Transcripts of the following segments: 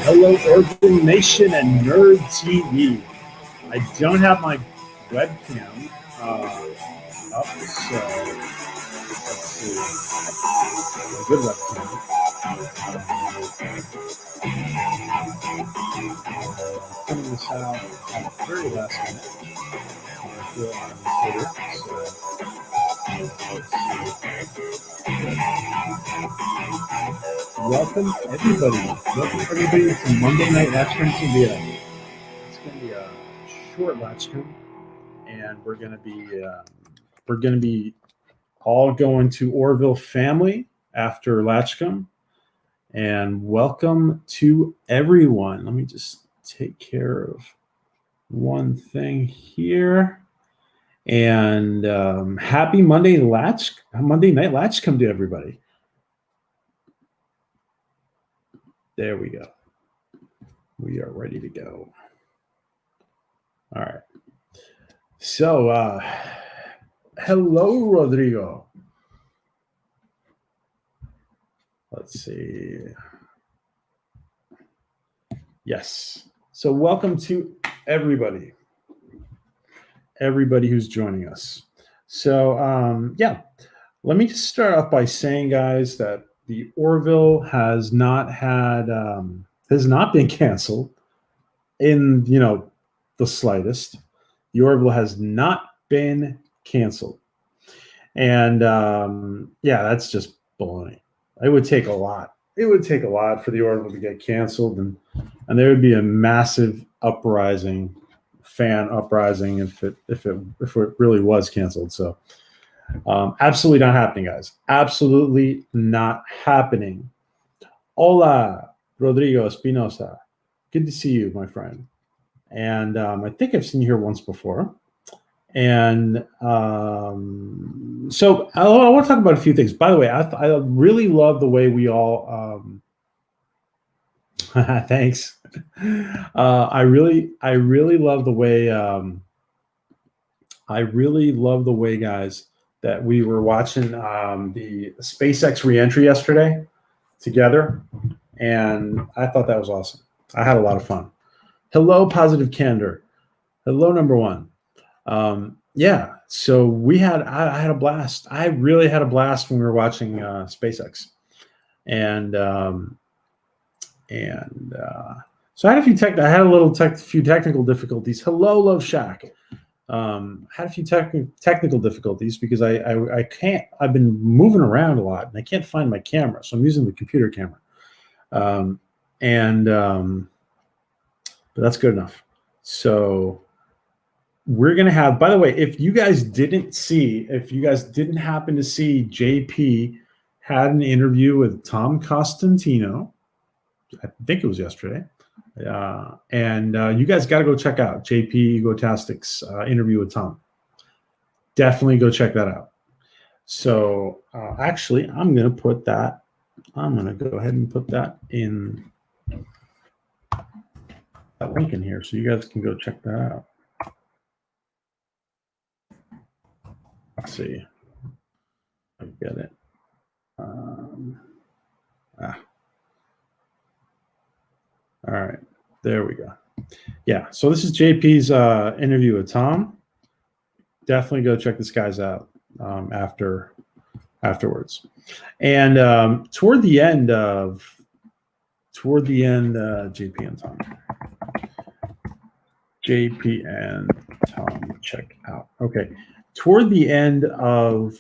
Hello, Urban Nation and Nerd TV. I don't have my webcam up, so let's see. A good webcam. Putting this out at the very last minute. On Twitter, welcome everybody. Welcome everybody to Monday Night Latchkum TV. It's going to be a short Latchkum, and we're going to be all going to Orville family after Latchkum. And welcome to everyone. Let me just take care of one thing here. And happy Monday Night Latchkum to everybody. There we go. We are ready to go. All right. So, hello, Rodrigo. Let's see. Yes. So, welcome to everybody who's joining us. So, yeah, let me just start off by saying, guys, that the Orville has not been canceled in, the slightest. The Orville has not been canceled. And, yeah, that's just baloney. It would take a lot. It would take a lot for the Orville to get canceled, and there would be a massive fan uprising if it really was canceled. So absolutely not happening, guys. Absolutely not happening. Hola, Rodrigo Espinosa. Good to see you, my friend. And I think I've seen you here once before. And so I want to talk about a few things. By the way, I really love the way we all thanks. I really love the way guys, that we were watching the SpaceX reentry yesterday together, and I thought that was awesome. I had a lot of fun. Hello, Positive Candor. Hello, number one. Yeah, so I had a blast. I really had a blast when we were watching SpaceX, and so I had a few technical difficulties. Hello, Love Shack. Had a few technical difficulties because I can't. I've been moving around a lot and I can't find my camera, so I'm using the computer camera. But that's good enough. So we're gonna have. By the way, if you guys didn't happen to see, JP had an interview with Tom Costantino. I think it was yesterday. And you guys got to go check out JP Egotastic's interview with Tom. Definitely go check that out. So actually, I'm going to go ahead and put that in. that link in here so you guys can go check that out. Let's see. I get it. All right, there we go. Yeah, so this is JP's interview with Tom. Definitely go check this guy's out afterwards. And toward the end, JP and Tom. JP and Tom, check out. Okay, toward the end of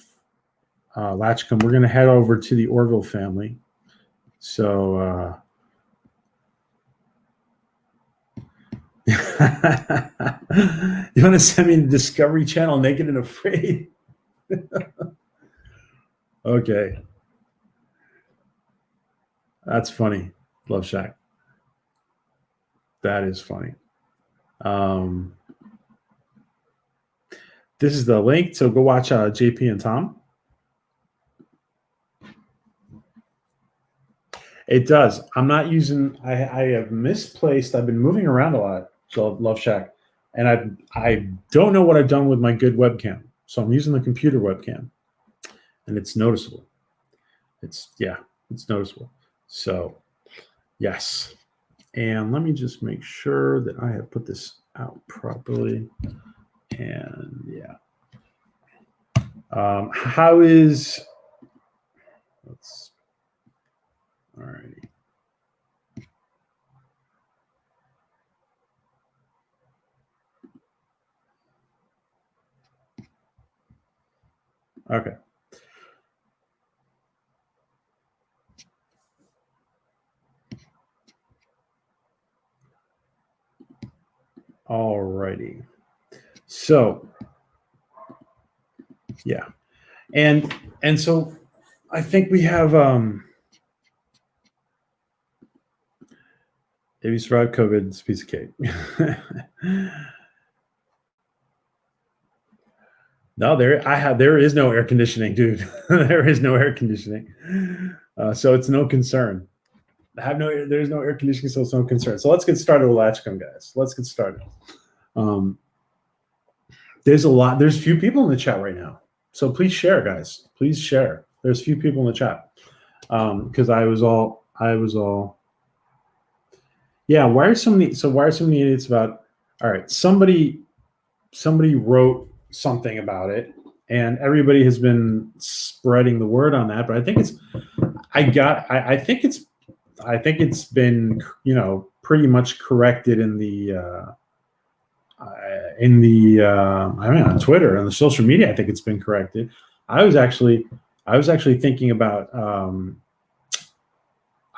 Latchkum, we're going to head over to the Orville family. So you want to send me the Discovery Channel Naked and Afraid? Okay. That's funny. Love Shack. That is funny. This is the link. So go watch JP and Tom. It does. I'm not using, I have misplaced, I've been moving around a lot. So Love Shack. And I don't know what I've done with my good webcam. So I'm using the computer webcam. And it's noticeable. It's noticeable. So, yes. And let me just make sure that I have put this out properly. And yeah. How is, all righty. Okay. All righty. So, yeah. And so I think we have if you survive COVID, it's a piece of cake. No, there is no air conditioning, dude. There is no air conditioning. So it's no concern. There's no air conditioning, so it's no concern. So let's get started with Latchkum, guys. Let's get started. There's few people in the chat right now. So please share, guys. Please share. There's few people in the chat. Because I was all yeah, why are so many idiots about, all right, somebody wrote something about it and everybody has been spreading the word on that, but I think it's been, pretty much corrected in the on Twitter and the social media. I think it's been corrected. I was actually thinking about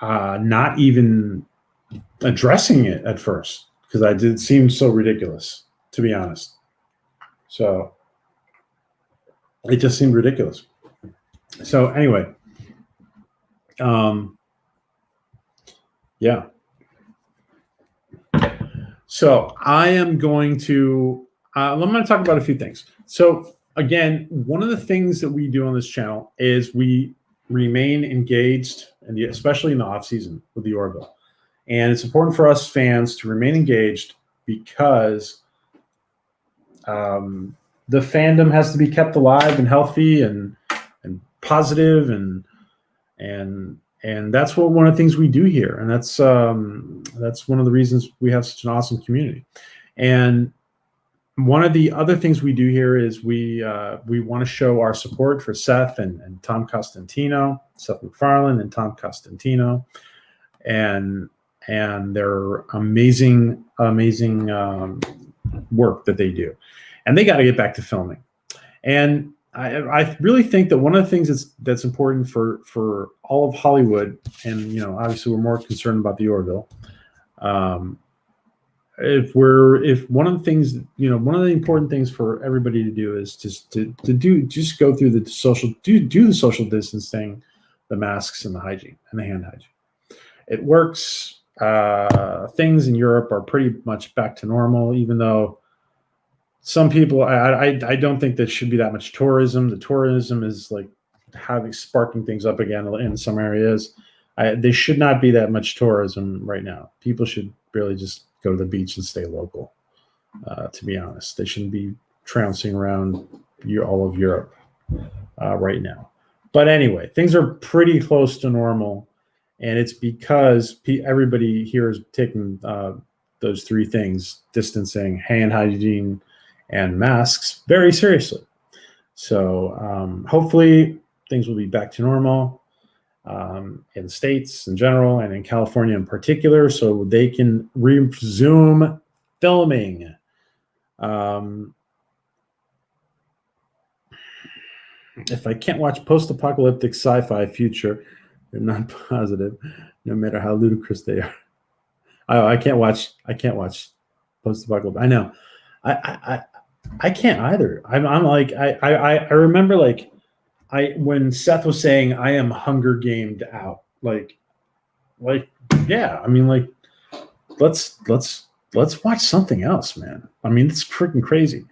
not even addressing it at first because it seemed so ridiculous, to be honest. So it just seemed ridiculous. So anyway, yeah. So I am going to I'm going to talk about a few things. So again, one of the things that we do on this channel is we remain engaged, and especially in the off season with the Orville. And it's important for us fans to remain engaged because the fandom has to be kept alive and healthy and positive, and that's one of the things we do here, and that's one of the reasons we have such an awesome community. And one of the other things we do here is we want to show our support for Seth and Tom Costantino, Seth MacFarlane and Tom Costantino, and their amazing work that they do, and they got to get back to filming. And I really think that one of the things that's important for all of Hollywood, and obviously we're more concerned about the Orville. If one of the things, one of the important things for everybody to do is just to go through the social distancing, the masks and the hygiene and the hand hygiene. It works. Things in Europe are pretty much back to normal, even though some people, I don't think there should be that much tourism. The tourism is like sparking things up again in some areas. There should not be that much tourism right now. People should really just go to the beach and stay local. To be honest, they shouldn't be trouncing around all of Europe right now. But anyway, things are pretty close to normal, and it's because everybody here is taking those three things: distancing, hand hygiene, and masks very seriously. So hopefully things will be back to normal in the States in general and in California in particular, so they can resume filming. If I can't watch post-apocalyptic sci-fi future, they're not positive, no matter how ludicrous they are. I can't watch post-apocalyptic. I know. I can't either. I'm like I remember like when Seth was saying I am Hunger Gamed out. Like yeah. I mean like let's watch something else, man. I mean it's freaking crazy.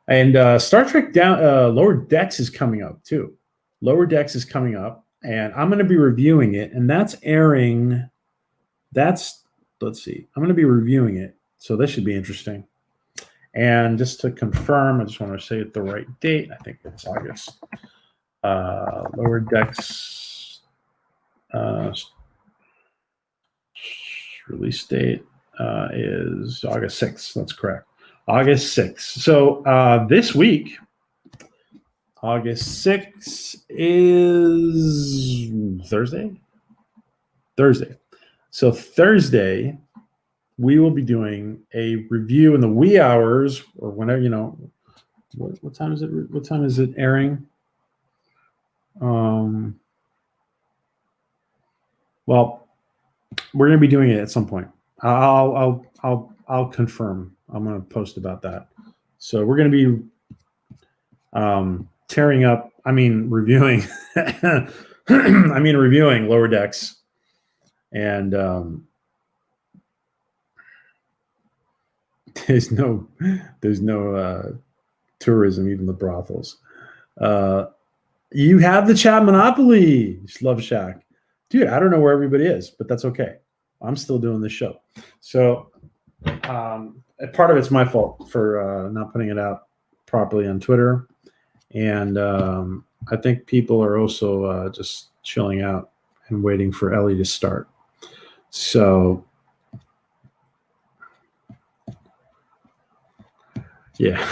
And Star Trek Lower Decks is coming up too. Lower Decks is coming up, and I'm going to be reviewing it, and that's airing. Let's see. I'm going to be reviewing it, so this should be interesting. And just to confirm, I just want to say it the right date. I think it's August. Lower Decks release date is August 6th. That's correct. August 6th. So this week, August 6th is Thursday? Thursday. So Thursday, we will be doing a review in the wee hours or whenever, you know, what time is it? What time is it airing? Well, we're going to be doing it at some point. I'll confirm. I'm going to post about that. So we're going to be reviewing reviewing Lower Decks, and there's no tourism, even the brothels. You have the chat monopoly, Love Shack. Dude, I don't know where everybody is, but that's okay. I'm still doing this show. So part of it's my fault for not putting it out properly on Twitter. And I think people are also just chilling out and waiting for Ellie to start. So, yeah,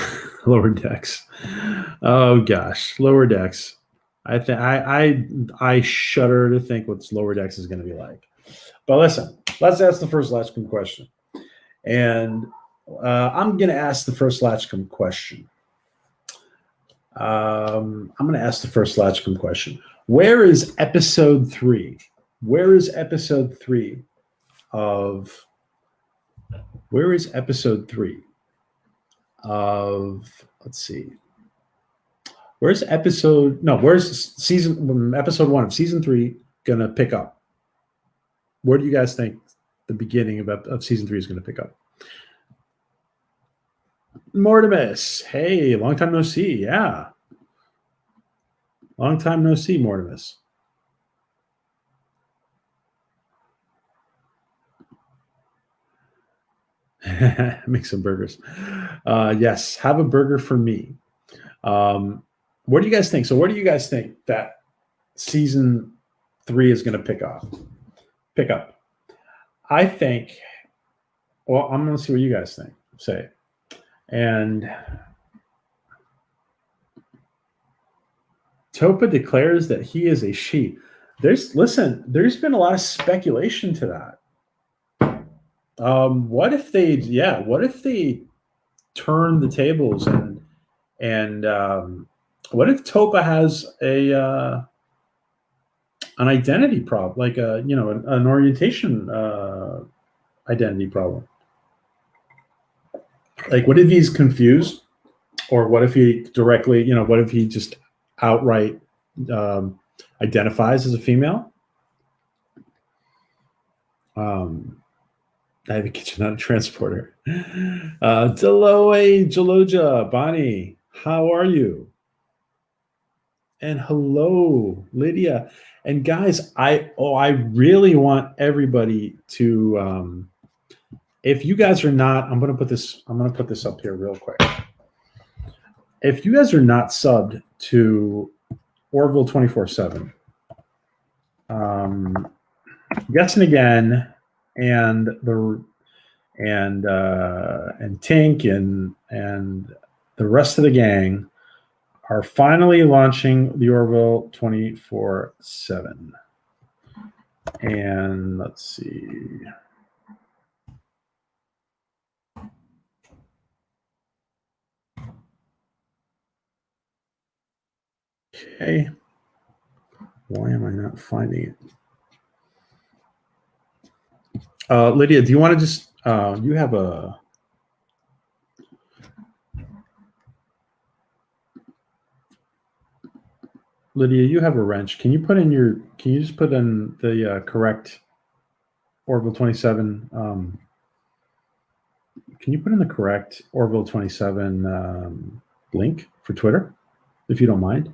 Lower Decks. Oh, gosh, Lower Decks. I shudder to think what Lower Decks is going to be like. But listen, let's ask the first Latchkum question. And I'm going to ask the first Latchkum question. Where is episode 3? Where is episode 3 of let's see. Where's episode 1 of season 3 gonna pick up? Where do you guys think the beginning of season 3 is gonna pick up? Mortimus, hey, long time no see. Yeah, long time no see, Mortimus. Make some burgers. Yes, have a burger for me. What do you guys think? So, where do you guys think that season 3 is going to pick up? I think. Well, I'm going to see what you guys think. Say, and Topa declares that he is a she. There's been a lot of speculation to that. What if they turn the tables and what if Topa has an identity problem, like an orientation identity problem? Like, what if he's confused, or what if he directly, what if he just outright identifies as a female? I have a kitchen, not a transporter. Deloe, Jaloja, Bonnie, how are you? And hello, Lydia. And guys, I really want everybody to If you guys are not, I'm gonna put this up here real quick. If you guys are not subbed to Orville 24/7, Guessing Again and Tink and the rest of the gang are finally launching the Orville 24/7. And let's see. Okay. Why am I not finding it? Lydia, do you want to just you have a Lydia, you have a wrench. Can you just put in the correct Orville 27? Can you put in the correct Orville 27 link for Twitter, if you don't mind?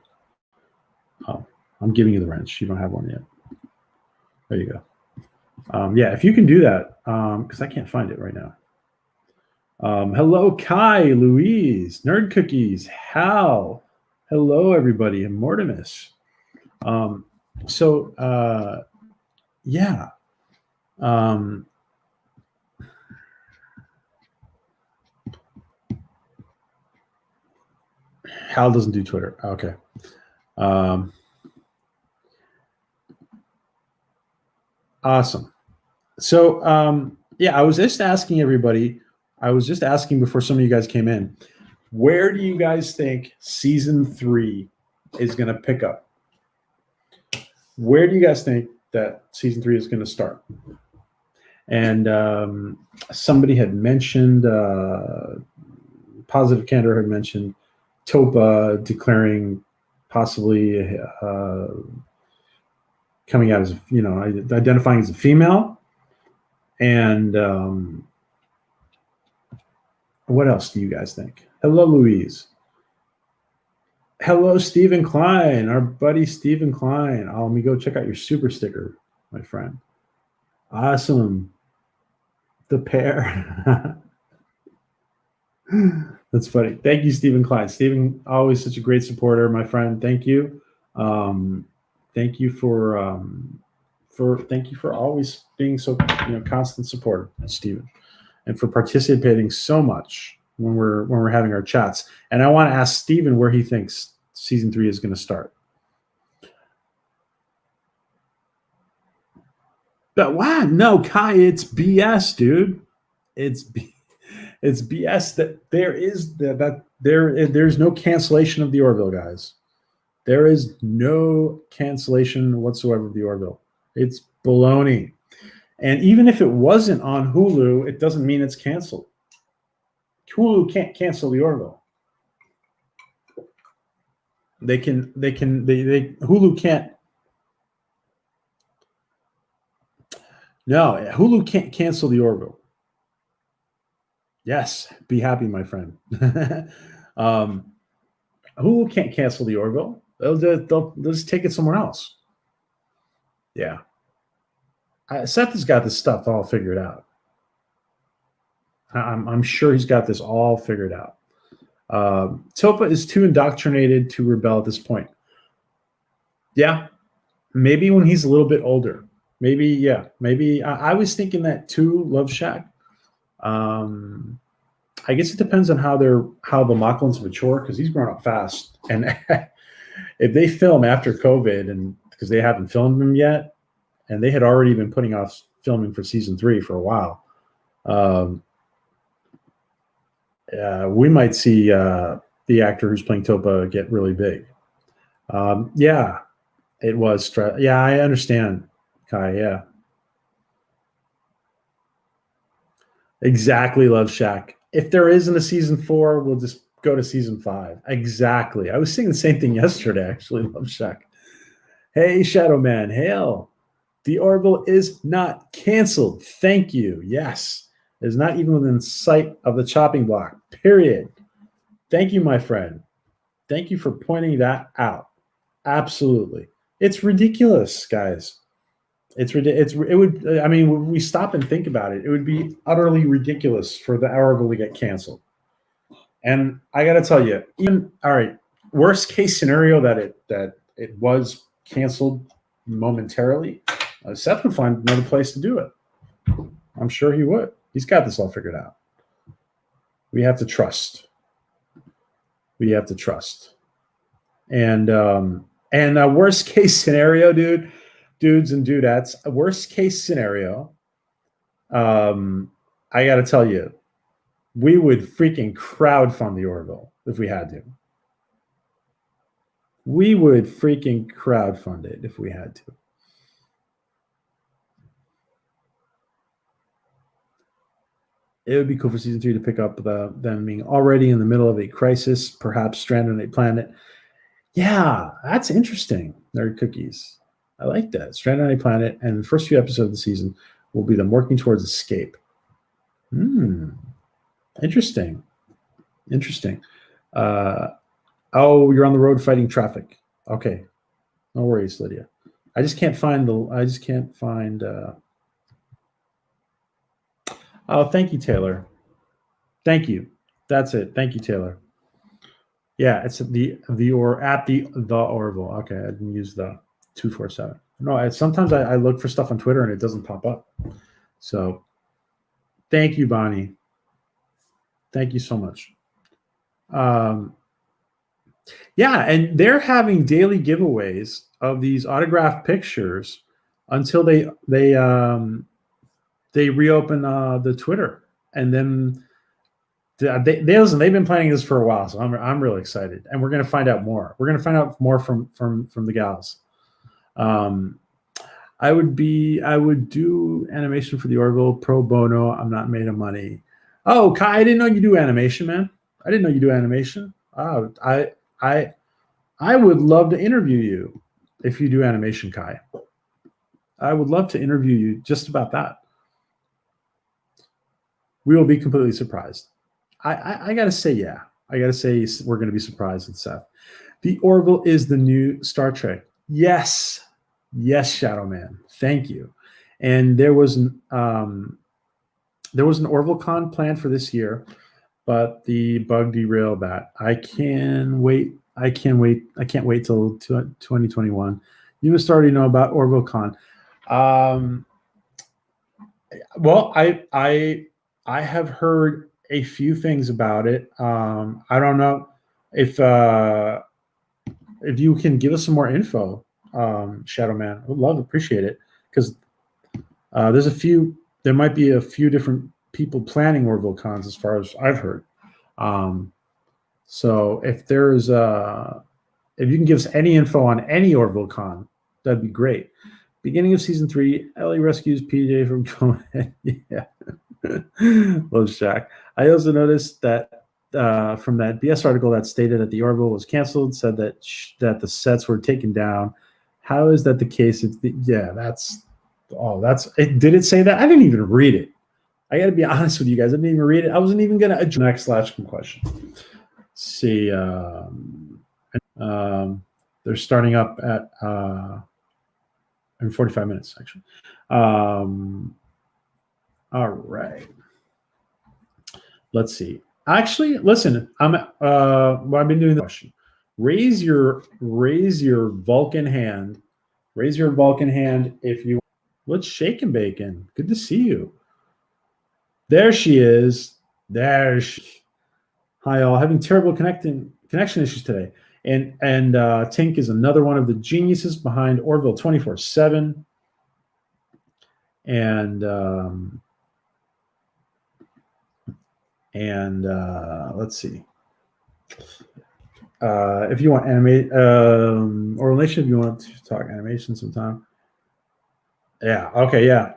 Oh, I'm giving you the wrench. You don't have one yet. There you go. Yeah, if you can do that, because I can't find it right now. Hello, Kai, Louise, Nerd Cookies, Hal. Hello, everybody, and Mortimus. Yeah. Hal doesn't do Twitter. Okay. Awesome. So, yeah, I was just asking everybody. I was just asking before some of you guys came in. Where do you guys think season 3 is going to pick up? Where do you guys think that season 3 is going to start? And somebody had mentioned, Positive Candor had mentioned Topa declaring possibly coming out as, identifying as a female. And what else do you guys think? Hello, Louise. Hello, Stephen Klein, our buddy Stephen Klein. Let me go check out your super sticker, my friend. Awesome. The pair. That's funny. Thank you, Stephen Klein. Stephen, always such a great supporter, my friend. Thank you. Thank you for always being so constant supporter, Stephen, and for participating so much when we're having our chats. And I want to ask Stephen where he thinks season 3 is going to start. But wow, no, Kai, it's BS, dude. It's BS that there's no cancellation of the Orville, guys. There is no cancellation whatsoever of the Orville. It's baloney. And even if it wasn't on Hulu, it doesn't mean it's canceled. Hulu can't cancel the Orville. Hulu can't. No, Hulu can't cancel the Orville. Yes, be happy, my friend. Hulu can't cancel the Orville. They'll just take it somewhere else. Yeah. Seth has got this stuff all figured out. I'm sure he's got this all figured out. Topa is too indoctrinated to rebel at this point. Yeah, maybe when he's a little bit older. Maybe, yeah. Maybe I was thinking that too, Love Shack. I guess it depends on how the Mocklins mature, because he's grown up fast. And if they film after COVID, and because they haven't filmed him yet, and they had already been putting off filming for season 3 for a while, we might see the actor who's playing Topa get really big. Yeah, it was. Yeah, I understand, Kai. Yeah. Exactly, Love Shack. If there isn't a season 4, we'll just go to season 5. Exactly. I was saying the same thing yesterday, actually, Love Shack. Hey, Shadow Man. Hail. The Orville is not canceled. Thank you. Yes. It is not even within sight of the chopping block. Period. Thank you, my friend. Thank you for pointing that out. Absolutely. It's ridiculous, guys. It would. I mean, when we stop and think about it, it would be utterly ridiculous for the Orville to get canceled. And I got to tell you, even all right, worst case scenario that it was canceled momentarily, Seth would find another place to do it. I'm sure he would. He's got this all figured out. We have to trust. We have to trust. And worst case scenario, dudes and dudettes, worst case scenario, I got to tell you, we would freaking crowdfund the Orville if we had to. We would freaking crowdfund it if we had to. It would be cool for season 3 to pick up them being already in the middle of a crisis, perhaps stranded on a planet. Yeah, that's interesting. Nerd cookies. I like that. Stranded on a planet, and the first few episodes of the season will be them working towards escape. Interesting. Oh, you're on the road fighting traffic. Okay. No worries, Lydia. I just can't find Oh, thank you, Taylor. Thank you. That's it. Thank you, Taylor. Yeah, it's at the Orville. Okay, I didn't use the 247. No, sometimes I look for stuff on Twitter and it doesn't pop up. So thank you, Bonnie. Thank you so much. Yeah, and they're having daily giveaways of these autographed pictures until they reopen the Twitter, and then they've been planning this for a while, so I'm really excited, and we're going to find out more. We're going to find out more from the gals. I would do animation for the Orville pro bono. I'm not made of money. Oh, Kai, I didn't know you do animation, man. I didn't know you do animation. Oh, I would love to interview you if you do animation, Kai. I would love to interview you just about that. We will be completely surprised. I got to say, yeah. I got to say we're going to be surprised with Seth. The Orville is the new Star Trek. Yes. Yes, Shadow Man. Thank you. And there was an Orville Con planned for this year, but the bug derailed that. I can't wait till 2021. You must already know about Orville Con. Well, I have heard a few things about it. I don't know if you can give us some more info, Shadow Man. I would love to appreciate it, because there might be a few different people planning Orville Cons as far as I've heard. So if there's if you can give us any info on any Orville Con, that'd be great. Beginning of season 3, Ellie rescues PJ from going. Yeah. Love Shaq. I also noticed that from that BS article that stated that the Orville was canceled, said that the sets were taken down. How is that the case? Did it say that? I didn't even read it. I got to be honest with you guys. I didn't even read it. I wasn't even going to address the next Latchkum question. Let's see. They're starting up at in 45 minutes, actually. All right. Let's see. Actually, listen. I've been doing the question. Raise your Vulcan hand. Raise your Vulcan hand if you. Let's shake and bacon. Good to see you. There she is. Hi all. Having terrible connection issues today. And Tink is another one of the geniuses behind Orville 24/7. And let's see. If you want animate or relation, if you want to talk animation sometime. Yeah. Okay. Yeah.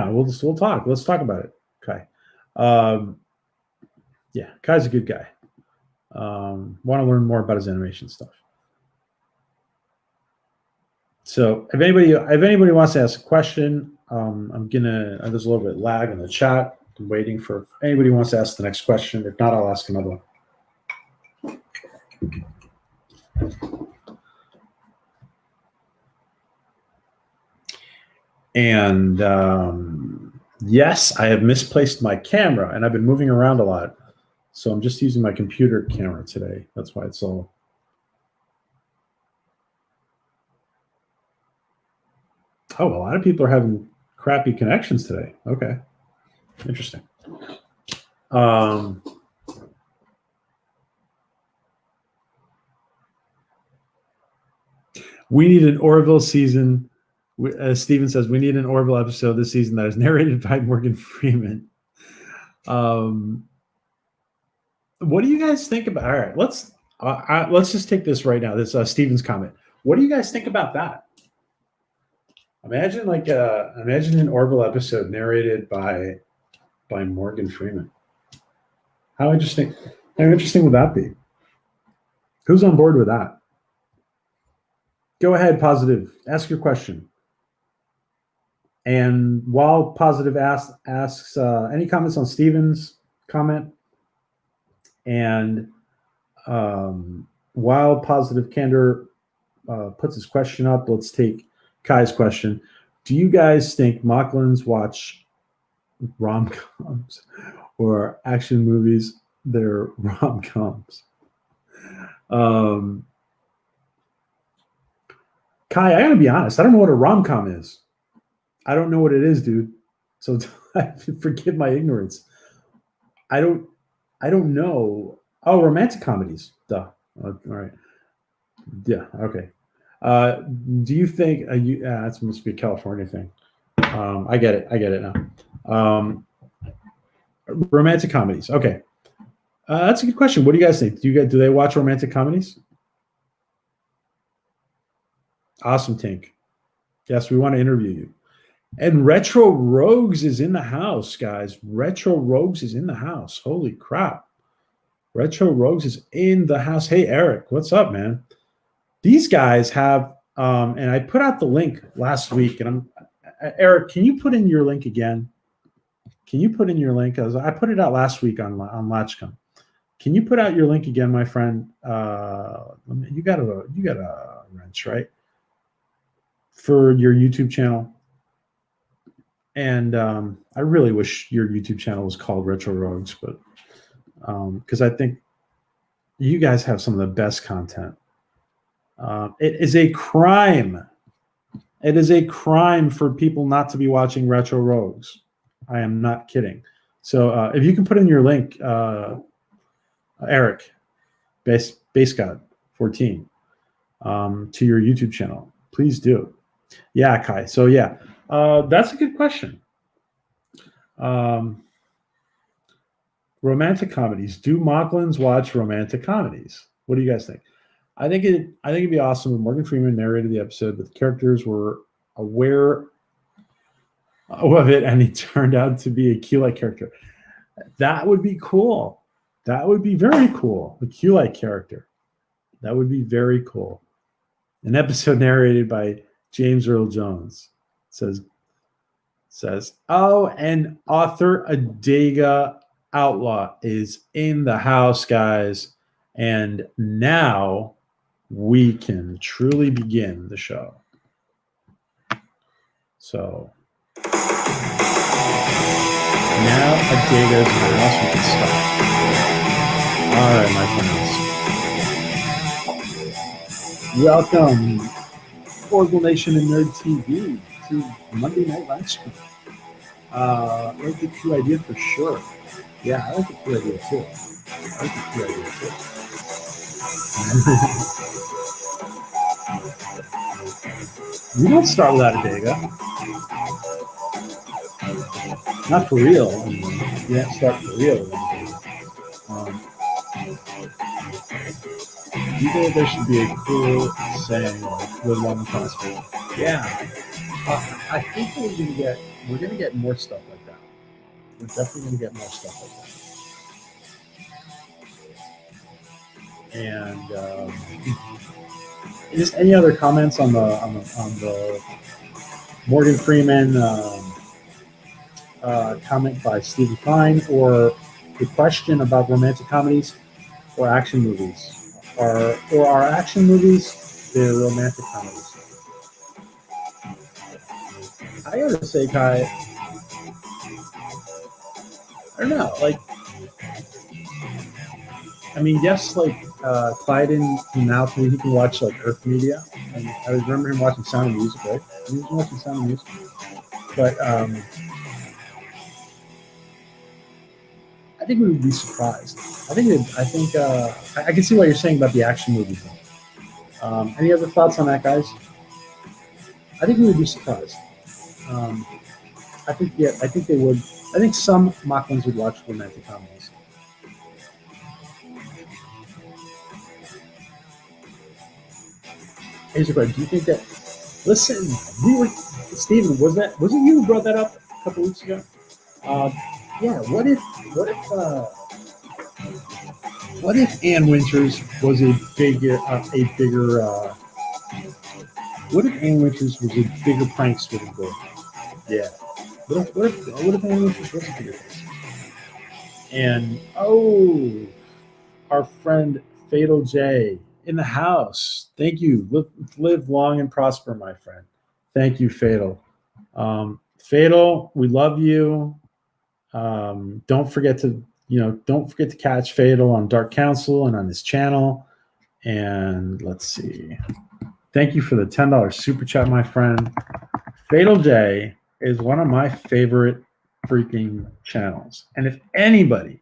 We'll talk. Let's talk about it. Okay. Yeah. Kai's a good guy. Want to learn more about his animation stuff. So if anybody wants to ask a question, there's a little bit of lag in the chat. I'm waiting for if anybody wants to ask the next question. If not, I'll ask another one. And yes, I have misplaced my camera, and I've been moving around a lot. So I'm just using my computer camera today. That's why it's all. Oh, a lot of people are having crappy connections today. Okay. Interesting. We need an Orville season. Steven says we need an Orville episode this season that is narrated by Morgan Freeman. What do you guys think about? All right, let's just take this right now. This Steven's comment. What do you guys think about that? Imagine imagine an Orville episode narrated by Morgan Freeman. How interesting! How interesting would that be? Who's on board with that? Go ahead, Positive. Ask your question. And while Positive asks any comments on Steven's comment, and while Positive Candor puts his question up, let's take Kai's question. Do you guys think Mocklins watch rom-coms or action movies? They're rom-coms. Kai, I gotta be honest. I don't know what a rom-com is. I don't know what it is, dude. So forgive my ignorance. I don't know. Oh, romantic comedies. Duh. All right. Yeah. Okay. Do you think that must be a California thing? I get it. I get it now. Romantic comedies. Okay. That's a good question. What do you guys think? Do they watch romantic comedies? Awesome, Tink. Yes, we want to interview you. And Retro Rogues is in the house, guys. Retro Rogues is in the house. Holy crap. Retro Rogues is in the house. Hey, Eric, what's up, man? These guys have, and I put out the link last week, and Eric, can you put in your link again? Can you put in your link? I put it out last week on Latchkum. Can you put out your link again, my friend? You got a wrench, right? For your YouTube channel. And I really wish your YouTube channel was called Retro Rogues, but because I think you guys have some of the best content. It is a crime. It is a crime for people not to be watching Retro Rogues. I am not kidding. So if you can put in your link, Eric, Base God 14, to your YouTube channel, please do. Yeah, Kai. So yeah, that's a good question. Romantic comedies. Do Mocklins watch romantic comedies? What do you guys think? I think it'd be awesome if Morgan Freeman narrated the episode, but the characters were aware of it, and he turned out to be a Q-like character. That would be cool. That would be very cool. The Q-like character. That would be very cool. An episode narrated by James Earl Jones says, oh, and author Adega Outlaw is in the house, guys. And now we can truly begin the show. So now Adega's in the house, we can start. All right, my friends. Welcome, Orville Nation and Nerd TV, to Monday Night Latchkum. I like the Q idea for sure. Yeah, I like the Q idea too. We don't start without Adega. Not for real. You have to start for real. You think there should be a cool saying like "with one possible"? Yeah, I think we're gonna get more stuff like that. We're definitely gonna get more stuff like that. And just any other comments on the Morgan Freeman comment by Stephen Klein, or the question about romantic comedies or action movies? Or are action movies they're romantic comedies? I gotta say, Kai, I don't know. Like, I mean, yes, like Clyden now he can watch like Earth Media, and I remember him watching Sound of Music, right? He was watching Sound of Music, but I think we would be surprised. I can see what you're saying about the action movie thing. Any other thoughts on that, guys? I think we would be surprised. Um, I think they would. I think some mock ones would watch romantic comedies. Here's a question: do you think that? Listen, we were Steven. Was it you who brought that up a couple weeks ago? Uh, yeah. What if Ann Winters was a bigger what if Ann Winters was a bigger prankster than Gordon? Yeah. What if Ann Winters was a bigger prankster? And our friend Fatal J in the house. Thank you. Live long and prosper, my friend. Thank you, Fatal. Fatal, we love you. Don't forget to catch Fatal on Dark Council and on his channel. And let's see. Thank you for the $10 super chat, my friend. Fatal J is one of my favorite freaking channels. And if anybody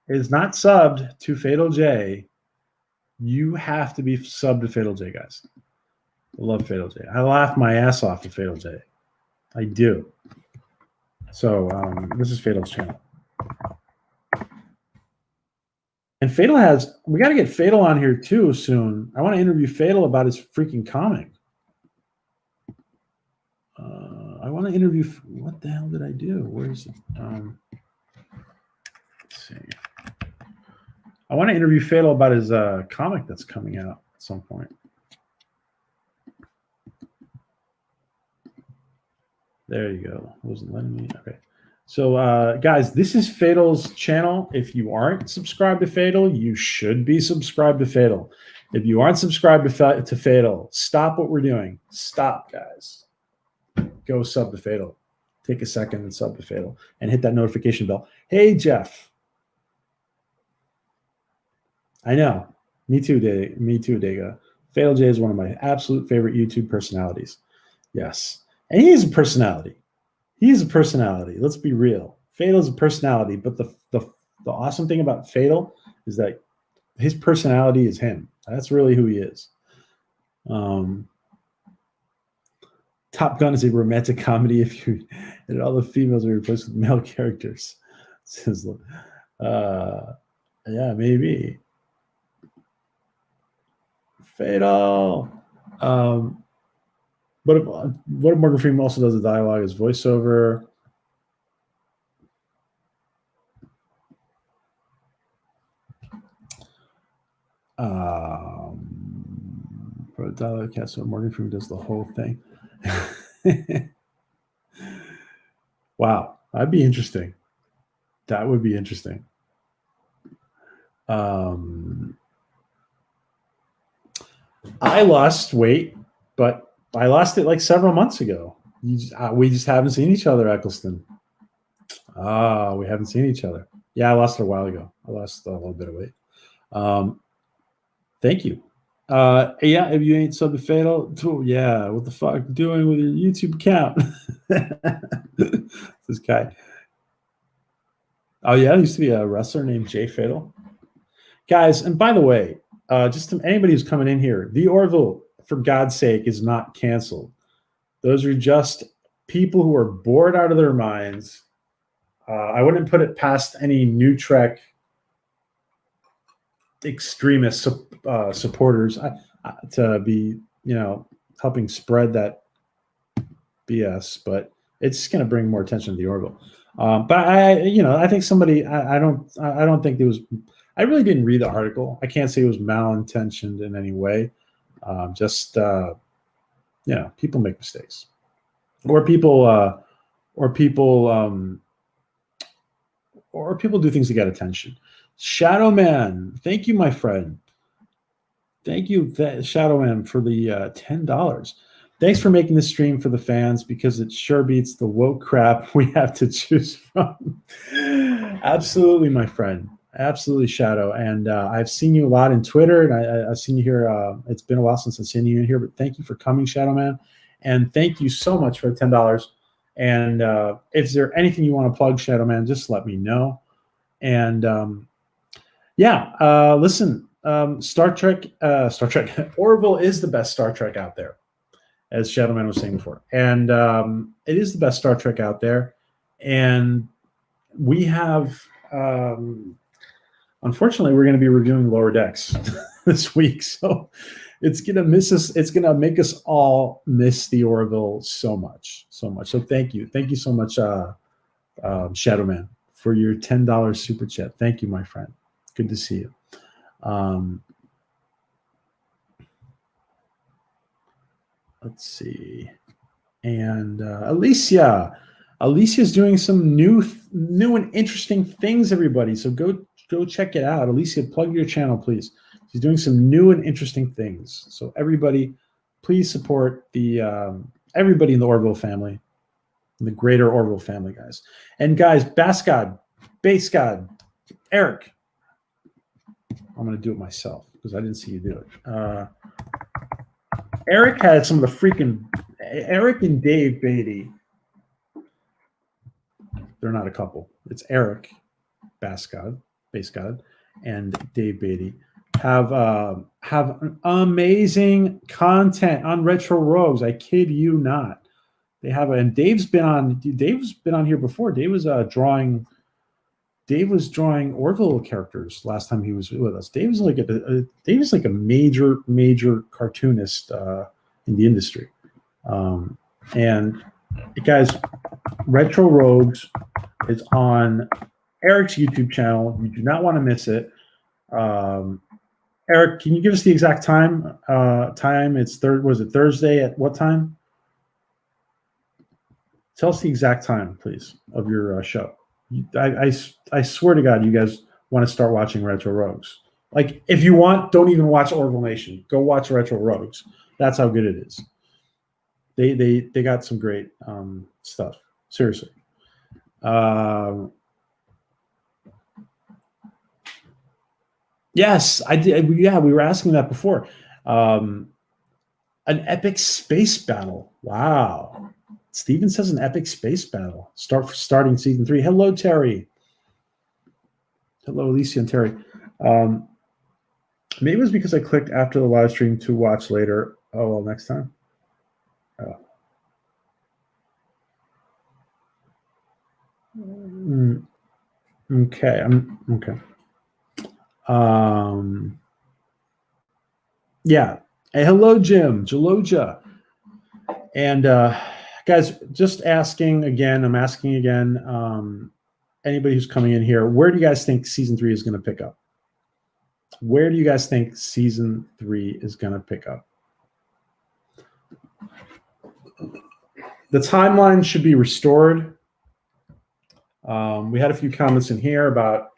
is not subbed to Fatal J, you have to be subbed to Fatal J, guys. I love Fatal J. I laugh my ass off at Fatal J. I do. So this is Fatal's channel. And Fatal we got to get Fatal on here too soon. I want to interview Fatal about his freaking comic. I want to interview, what the hell did I do? Where is it? Let's see. I want to interview Fatal about his comic that's coming out at some point. There you go. It wasn't letting me. Okay. So, guys, this is Fatal's channel. If you aren't subscribed to Fatal, you should be subscribed to Fatal. If you aren't subscribed to Fatal, stop what we're doing. Stop, guys. Go sub to Fatal. Take a second and sub to Fatal and hit that notification bell. Hey, Jeff. I know. Me too, Dega. Fatal J is one of my absolute favorite YouTube personalities. Yes. And he is a personality. He is a personality. Let's be real. Fatal is a personality, but the awesome thing about Fatal is that his personality is him. That's really who he is. Top Gun is a romantic comedy if you and all the females are replaced with male characters. Yeah, maybe. Fatal. What if Morgan Freeman also does the dialogue as voiceover? For the dialogue cast, so Morgan Freeman does the whole thing. Wow, that'd be interesting. That would be interesting. I lost weight, but I lost it like several months ago. We just haven't seen each other, Eccleston. We haven't seen each other. Yeah, I lost it a while ago. I lost a little bit of weight. Thank you. Yeah, if you ain't subbed to Fatal, yeah, what the fuck doing with your YouTube account? This guy. Oh yeah, there used to be a wrestler named Jay Fatal. Guys, and by the way, just to anybody who's coming in here, the Orville, for God's sake, is not canceled. Those are just people who are bored out of their minds. I wouldn't put it past any New Trek extremist supporters to be, helping spread that BS, but it's just going to bring more attention to the Orville. But I think somebody, I don't think it was. I really didn't read the article. I can't say it was malintentioned in any way. People make mistakes, or people do things to get attention. Shadow Man, thank you, my friend. Thank you, Shadow Man, for the $10. Thanks for making this stream for the fans because it sure beats the woke crap we have to choose from. Absolutely, my friend. Absolutely, Shadow. And I've seen you a lot in Twitter, and I've seen you here. It's been a while since I've seen you in here, but thank you for coming, Shadow Man. And thank you so much for the $10. And if there's anything you want to plug, Shadow Man, just let me know. And listen, Star Trek, Orville is the best Star Trek out there, as Shadowman was saying before. And it is the best Star Trek out there. And we have, unfortunately, we're going to be reviewing Lower Decks this week. So it's going to miss us. It's going to make us all miss the Orville so much, so much. So thank you. Thank you so much, Shadowman, for your $10 super chat. Thank you, my friend. Good to see you. Let's see. And Alicia's doing some new and interesting things, everybody. So go check it out. Alicia, plug your channel, please. She's doing some new and interesting things. So everybody, please support the everybody in the Orville family, the greater Orville family, guys. And guys, Bass God, Eric. I'm going to do it myself because I didn't see you do it. Eric had some of the freaking Eric and Dave Beatty. They're not a couple. It's Eric, Bass God, and Dave Beatty have amazing content on Retro Rogues. I kid you not. They have, and Dave's been on here before. Dave was drawing Orville characters last time he was with us. Dave is like a major cartoonist in the industry. And guys, Retro Rogues is on Eric's YouTube channel. You do not want to miss it. Eric, can you give us the exact time? It's was it Thursday at what time? Tell us the exact time, please, of your show. I swear to God, you guys want to start watching Retro Rogues. Like, if you want, don't even watch Orville Nation. Go watch Retro Rogues. That's how good it is. They got some great stuff. Seriously. Yes, I did. Yeah, we were asking that before. An epic space battle. Wow. Steven says an epic space battle. Starting season 3. Hello, Terry. Hello, Alicia and Terry. Maybe it was because I clicked after the live stream to watch later. Oh, well, next time. Okay. Okay. Yeah. Hey, hello, Jim. Jaloja. And guys, just asking again. I'm asking again. Anybody who's coming in here, where do you guys think season 3 is going to pick up? Where do you guys think season 3 is going to pick up? The timeline should be restored. We had a few comments in here about,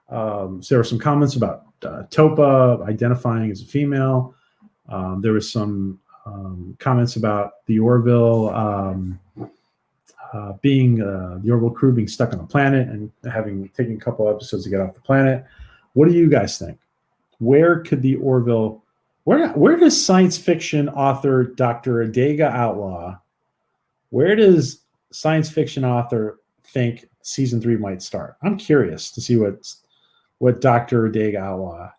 so there were some comments about Topa identifying as a female. There was some comments about the Orville being the Orville crew being stuck on a planet and taking a couple episodes to get off the planet. What do you guys think? Where could the Orville? Where does science fiction author Dr. Adega Outlaw? Where does science fiction author think season 3 might start? I'm curious to see what Dr. Adega Outlaw.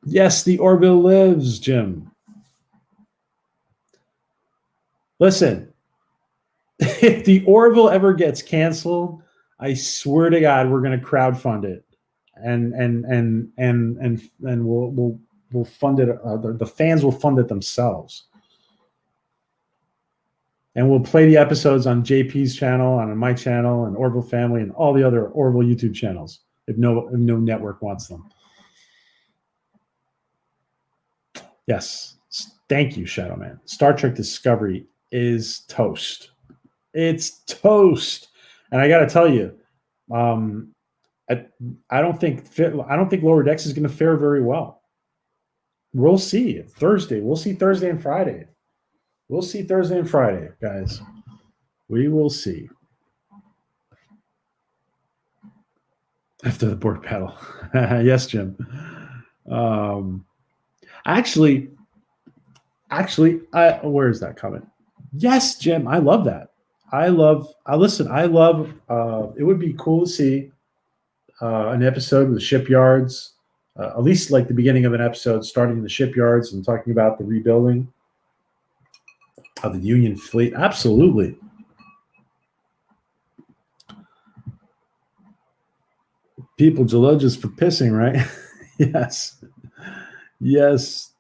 Yes, the Orville lives, Jim. Listen, if the Orville ever gets canceled, I swear to God, we're going to crowdfund it, and we'll fund it. The fans will fund it themselves, and we'll play the episodes on JP's channel, on my channel, and Orville Family, and all the other Orville YouTube channels. If no network wants them. Yes, thank you, Shadowman. Star Trek Discovery is toast. It's toast, and I got to tell you, I don't think Lower Decks is going to fare very well. We'll see Thursday. We'll see Thursday and Friday. We'll see Thursday and Friday, guys. We will see. After the board battle. Yes, Jim. Actually, where is that comment? Yes, Jim. I love that. I love it would be cool to see an episode with the shipyards, at least like the beginning of an episode starting in the shipyards and talking about the rebuilding of the Union fleet. Absolutely. People Geologists for pissing, right? Yes. Yes.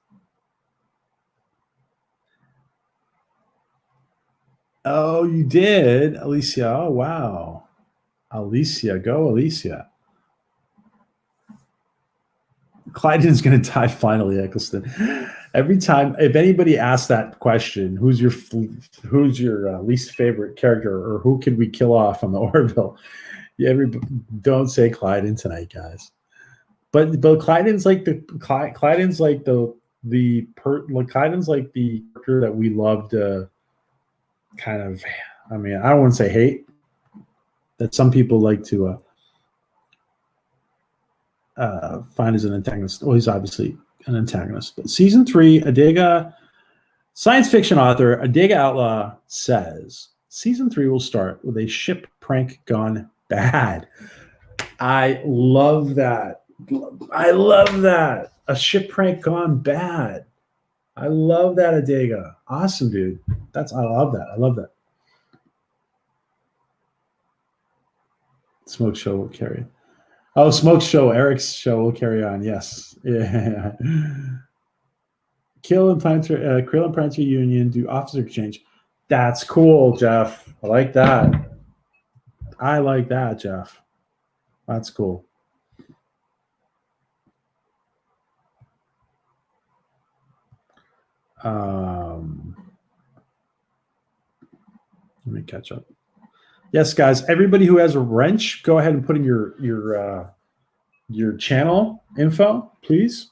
Oh, you did, Alicia. Oh, wow. Alicia, go, Alicia. Clyden's going to die finally, Eccleston. Every time, if anybody asks that question, who's your least favorite character, or who can we kill off on the Orville? Yeah, don't say Clyden tonight, guys. But Clyden's like the character that we loved. Kind of, I mean, I don't want to say hate. That some people like to find as an antagonist. Well, he's obviously an antagonist. But season 3, Adega, science fiction author Adega Outlaw says season 3 will start with a ship prank gone bad. I love that. I love that. A ship prank gone bad. I love that, Adega. Awesome, dude. I love that. I love that. Smoke show will carry. Oh, Smoke show. Eric's show will carry on. Yes. Yeah. Krill and Planter Union do officer exchange. That's cool, Jeff. I like that. I like that, Jeff. That's cool. Let me catch up. Yes, guys. Everybody who has a wrench, go ahead and put in your channel info, please.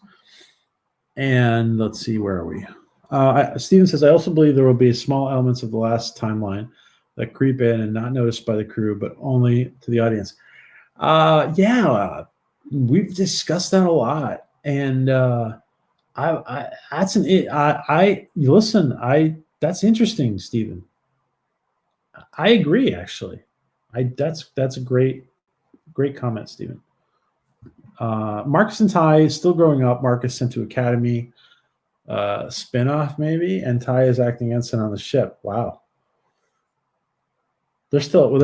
And let's see, where are we? Steven says, I also believe there will be small elements of the last timeline that creep in and not noticed by the crew, but only to the audience. We've discussed that a lot, and that's interesting, Steven. I agree, actually. That's a great comment, Stephen. Marcus and Ty is still growing up. Marcus sent to academy, spinoff maybe, and Ty is acting ensign on the ship. Wow. They're still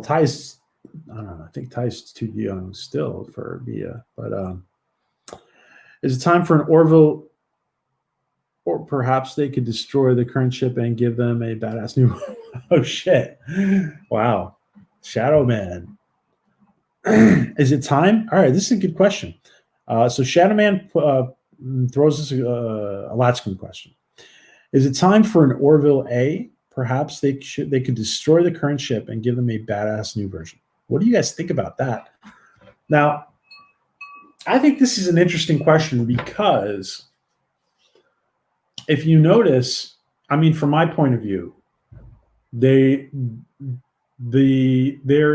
Ty's. I don't know. I think Ty's too young still for Via, but is it time for an Orville? Or perhaps they could destroy the current ship and give them a badass new. Oh shit! Wow, Shadow Man. Is it time? All right, this is a good question. So Shadow Man throws us a Latchkum question. Is it time for an Orville A? Perhaps they could destroy the current ship and give them a badass new version. What do you guys think about that? Now, I think this is an interesting question because if you notice, I mean, from my point of view, there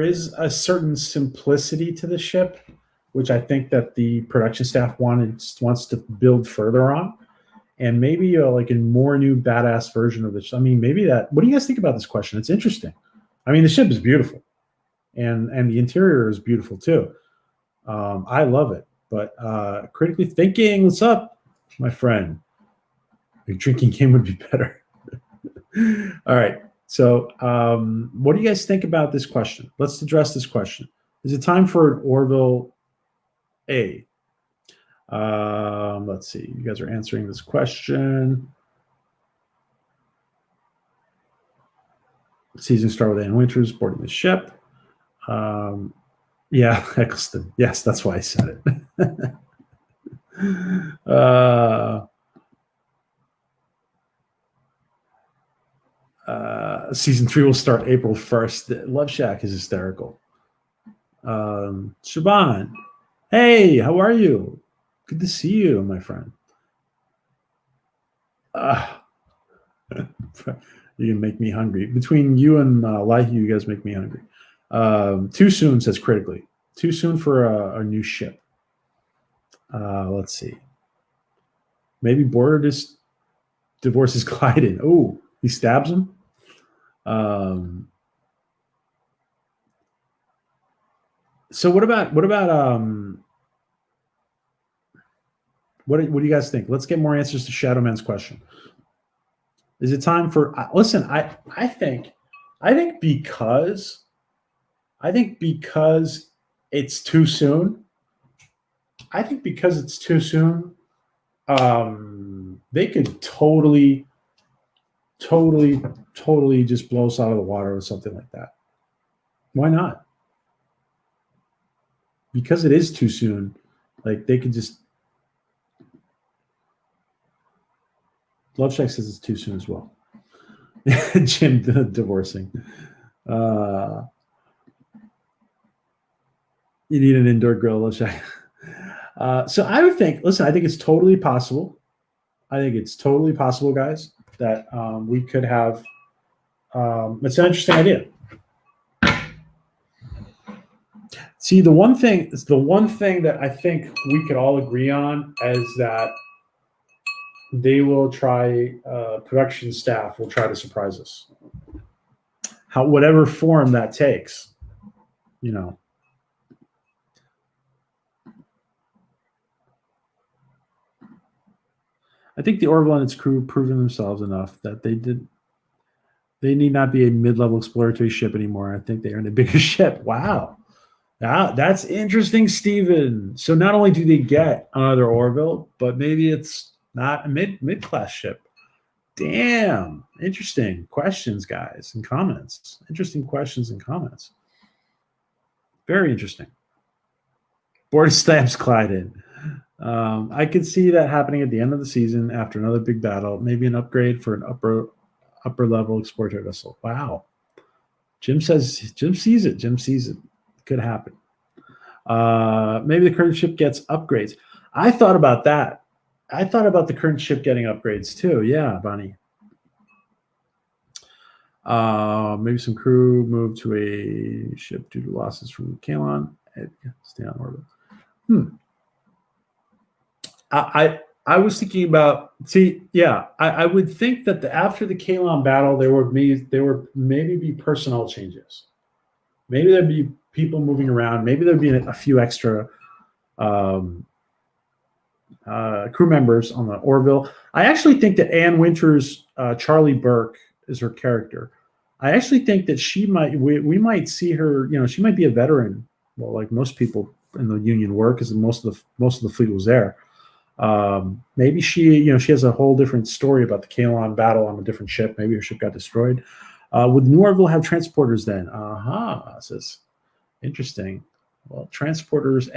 is a certain simplicity to the ship, which I think that the production staff wants to build further on, and maybe like a more new badass version of the ship. I mean, maybe that. What do you guys think about this question? It's interesting. I mean, the ship is beautiful, and the interior is beautiful too. I love it, but critically thinking, what's up, my friend? A drinking game would be better. All right. So what do you guys think about this question? Let's address this question. Is it time for an Orville A? Let's see. You guys are answering this question. Season start with Ann Winters boarding the ship. Yeah, Eccleston. Yes, that's why I said it. Season 3 will start April 1st. Love Shack is hysterical. Shaban, hey, how are you? Good to see you, my friend. You can make me hungry. Between you and Lihe, you guys make me hungry. Too soon, says critically. Too soon for a new ship. Let's see. Maybe Border just divorces Clyden. Oh, he stabs him. So what do you guys think? Let's get more answers to Shadowman's question. Is it time for? Listen, I think because it's too soon. I think because it's too soon, they could totally just blow us out of the water or something like that. Why not? Because it is too soon, like they could just. Love Shack says it's too soon as well. Jim divorcing. You need an indoor grill, Love Shack. So I would think. Listen, I think it's totally possible. I think it's totally possible, guys, that we could have. It's an interesting idea. See, the one thing that I think we could all agree on is that they will try. Production staff will try to surprise us. Whatever form that takes, you know. I think the Orville and its crew proven themselves enough that they need not be a mid-level exploratory ship anymore. I think they earned a bigger ship. Wow. That's interesting, Steven. So not only do they get another Orville, but maybe it's not a mid-class ship. Damn. Interesting questions, guys, and comments. Interesting questions and comments. Very interesting. Board stamps Clyden. I could see that happening at the end of the season after another big battle, maybe an upgrade for an upper level exploratory vessel. Wow. Jim sees it. Could happen. Maybe the current ship gets upgrades. I thought about that. I thought about the current ship getting upgrades too. Yeah, Bonnie. Maybe some crew move to a ship due to losses from Kalon. Stay on orbit. I was thinking about. I would think that after the Kalon battle, there would maybe be personnel changes. Maybe there'd be people moving around. Maybe there'd be a few extra crew members on the Orville. I actually think that Ann Winters, Charlie Burke, is her character. I actually think that we might see her. You know, she might be a veteran. Well, like most people in the Union were, because most of the fleet was there. Maybe she has a whole different story about the Kalon battle on a different ship. Maybe her ship got destroyed. Would New Orville have transporters then? Says interesting. Well, transporters.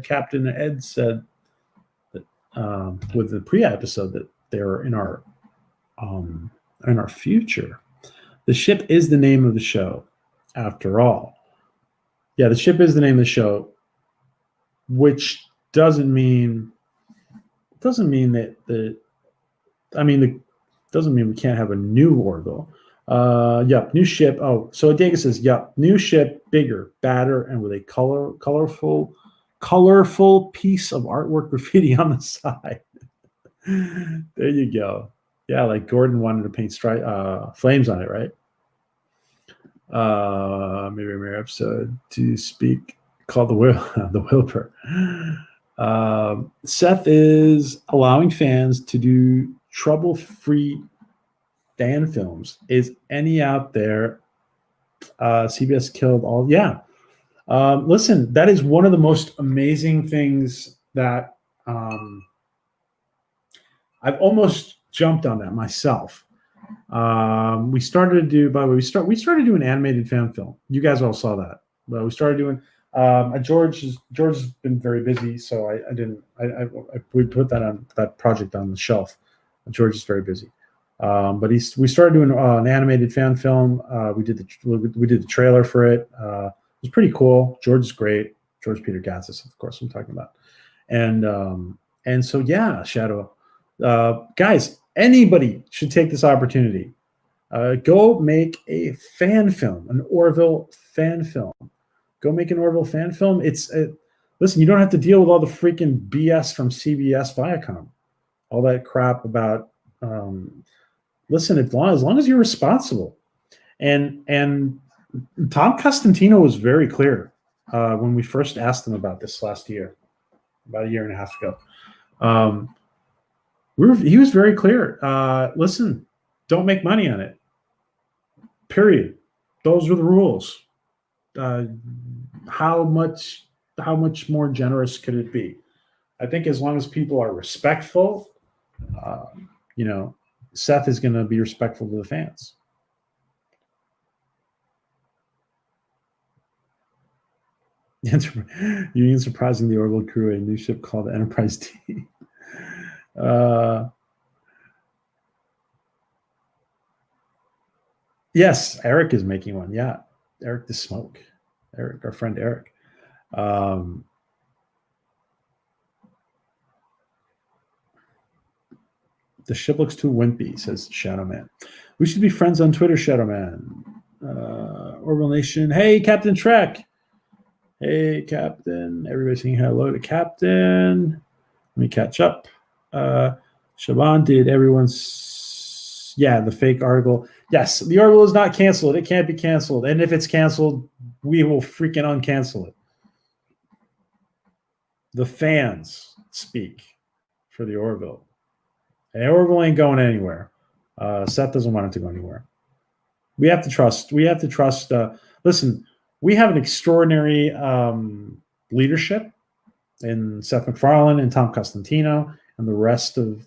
Captain Ed said that with the pre-episode that they're in our future. The ship is the name of the show, after all. Yeah, the ship is the name of the show, which doesn't mean doesn't mean we can't have a new Orville. Yep, new ship. Oh, so Adega says, yep, new ship, bigger, badder, and with a colorful piece of artwork graffiti on the side. There you go. Yeah, like Gordon wanted to paint flames on it, right? Maybe a mirror episode to speak called the Wilbur. Seth is allowing fans to do trouble-free fan films. Is any out there? CBS killed all. Yeah. Listen, that is one of the most amazing things that I've almost jumped on that myself. We started to do. By the way, we started doing animated fan film. You guys all saw that. But we started doing. George has been very busy, so I didn't. We put that project on the shelf. George is very busy, but we started doing an animated fan film. We did the trailer for it. It was pretty cool. George is great. George Peter Gatzis, of course, I'm talking about, and so yeah, Shadow. Guys, anybody should take this opportunity. Go make a fan film, an Orville fan film. Go make an Orville fan film. Listen, you don't have to deal with all the freaking BS from CBS Viacom, all that crap about. Listen, as long as you're responsible, and Tom Costantino was very clear when we first asked him about this last year, about a year and a half ago. He was very clear. Listen, don't make money on it. Period. Those are the rules. How much more generous could it be? I think as long as people are respectful, Seth is going to be respectful to the fans. Union surprising the Orville crew a new ship called the Enterprise D. Yes, Eric is making one. Yeah, Eric the Smoke. Eric, our friend Eric. The ship looks too wimpy, says Shadowman. We should be friends on Twitter, Shadowman. Orville Nation. Hey, Captain Trek. Hey, Captain. Everybody saying hello to Captain. Let me catch up. Shaban, did everyone's... Yeah, the fake article. Yes, the article is not canceled. It can't be canceled. And if it's canceled, we will freaking uncancel it. The fans speak for the Orville. And Orville ain't going anywhere. Seth doesn't want it to go anywhere. We have to trust. Listen, we have an extraordinary leadership in Seth MacFarlane and Tom Costantino and the rest of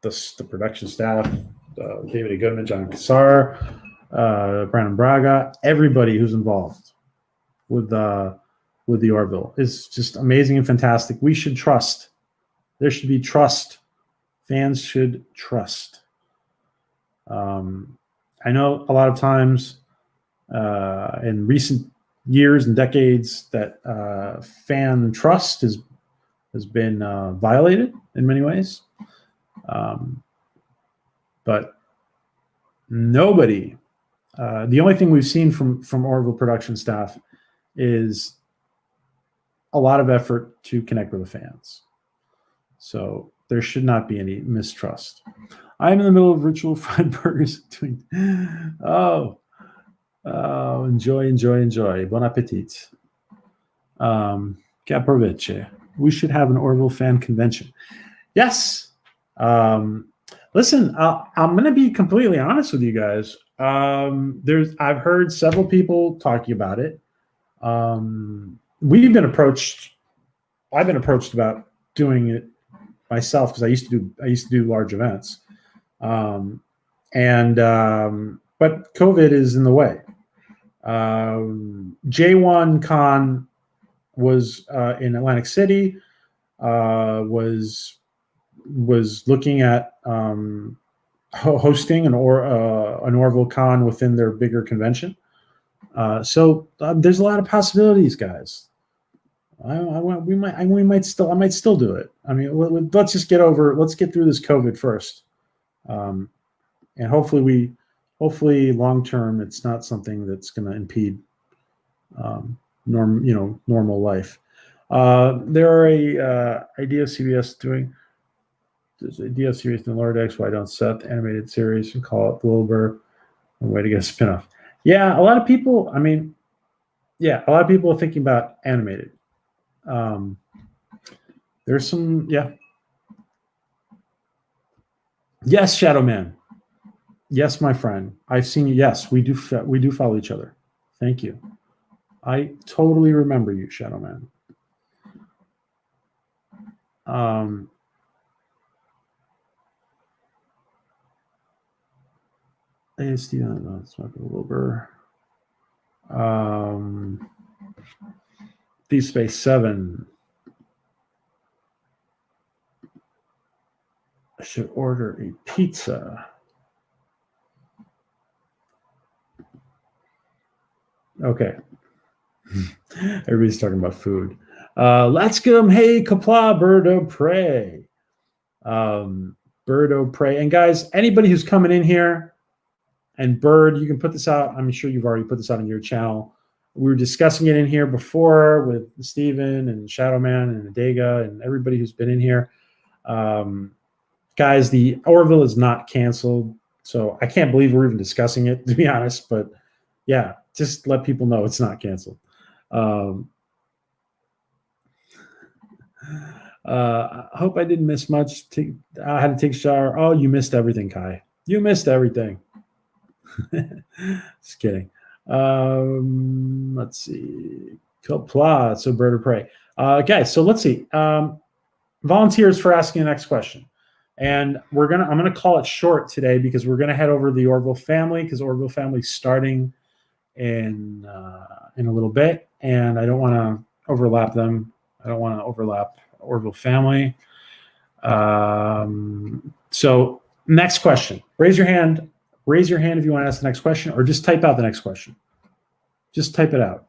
the production staff, David A. Goodman, John Cassar, Brandon Braga, everybody who's involved with the Orville is just amazing and fantastic. We should trust. There should be trust. Fans should trust. I know a lot of times in recent years and decades that fan trust has been violated in many ways. But nobody, the only thing we've seen from Orville production staff is a lot of effort to connect with the fans. So there should not be any mistrust. I'm in the middle of ritual fried burgers. Enjoy. Bon appetit. Che approveche. We should have an Orville fan convention. Yes. Listen, I'm going to be completely honest with you guys. I've heard several people talking about it. I've been approached about doing it myself because I used to do large events. But COVID is in the way. J1 Con was in Atlantic City, was looking at hosting an Orville Con within their bigger convention. So there's a lot of possibilities, guys. I might still do it. I mean, let's get through this COVID first. And hopefully long term, it's not something that's going to impede normal life. There are a idea of CBS doing. There's an idea of series in Lower Decks. Why don't Seth animated series and call it Wilbur? A way to get a spinoff. Yeah, a lot of people. I mean, yeah, a lot of people are thinking about animated. There's some, yeah. Yes, Shadowman. Yes, my friend. I've seen you. Yes, we do follow each other. Thank you. I totally remember you, Shadowman. Hey, Steven, let's talk a little bit. Deep Space 7. I should order a pizza. Okay. Everybody's talking about food. Latchkum, hey, Kapla, bird of prey. Birdo Prey. And guys, anybody who's coming in here, and Bird, you can put this out. I'm sure you've already put this out on your channel. We were discussing it in here before with Steven and Shadowman and Adega and everybody who's been in here. Guys, the Orville is not canceled. So I can't believe we're even discussing it, to be honest. But yeah, just let people know it's not canceled. I hope I didn't miss much. I had to take a shower. Oh, you missed everything, Kai. You missed everything. Just kidding. Let's see. Copla, so Bird of Prey. Guys, so let's see. Volunteers for asking the next question. And I'm gonna call it short today because we're gonna head over to the Orville family because Orville family's starting in a little bit, and I don't want to overlap them. I don't want to overlap Orville family. So next question. Raise your hand. Raise your hand if you want to ask the next question, or just type out the next question. Just type it out.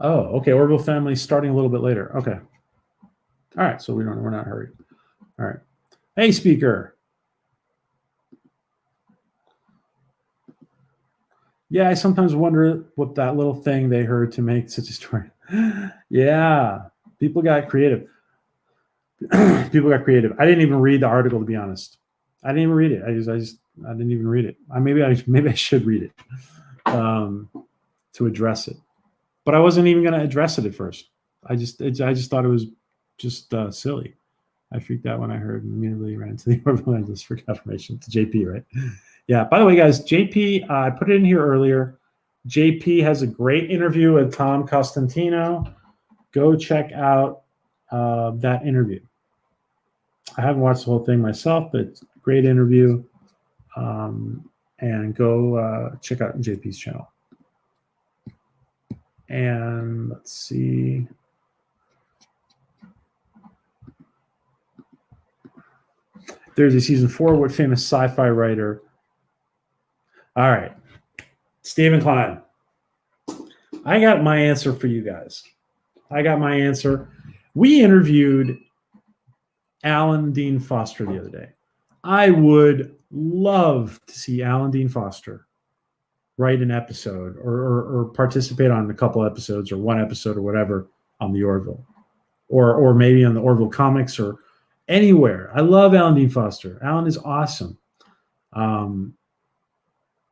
Oh, okay. Orville family starting a little bit later. Okay. All right. So we're not hurried. All right. Hey, speaker. Yeah, I sometimes wonder what that little thing they heard to make such a story. Yeah, people got creative. People got creative. I didn't even read the article, to be honest. I didn't even read it. I didn't even read it. Maybe I should read it to address it. But I wasn't even going to address it at first. I just thought it was just silly. I freaked out when I heard and immediately ran to the Orville Angeles for confirmation to JP, right? Yeah. By the way, guys, JP, I put it in here earlier. JP has a great interview with Tom Costantino. Go check out that interview. I haven't watched the whole thing myself, but it's a great interview. And go check out JP's channel. And let's see. There's a season 4. What famous sci-fi writer? All right. Stephen Klein. I got my answer for you guys. I got my answer. We interviewed Alan Dean Foster the other day. I would love to see Alan Dean Foster write an episode or participate on a couple episodes or one episode or whatever on the Orville or maybe on the Orville comics or anywhere. I love Alan Dean Foster. Alan is awesome.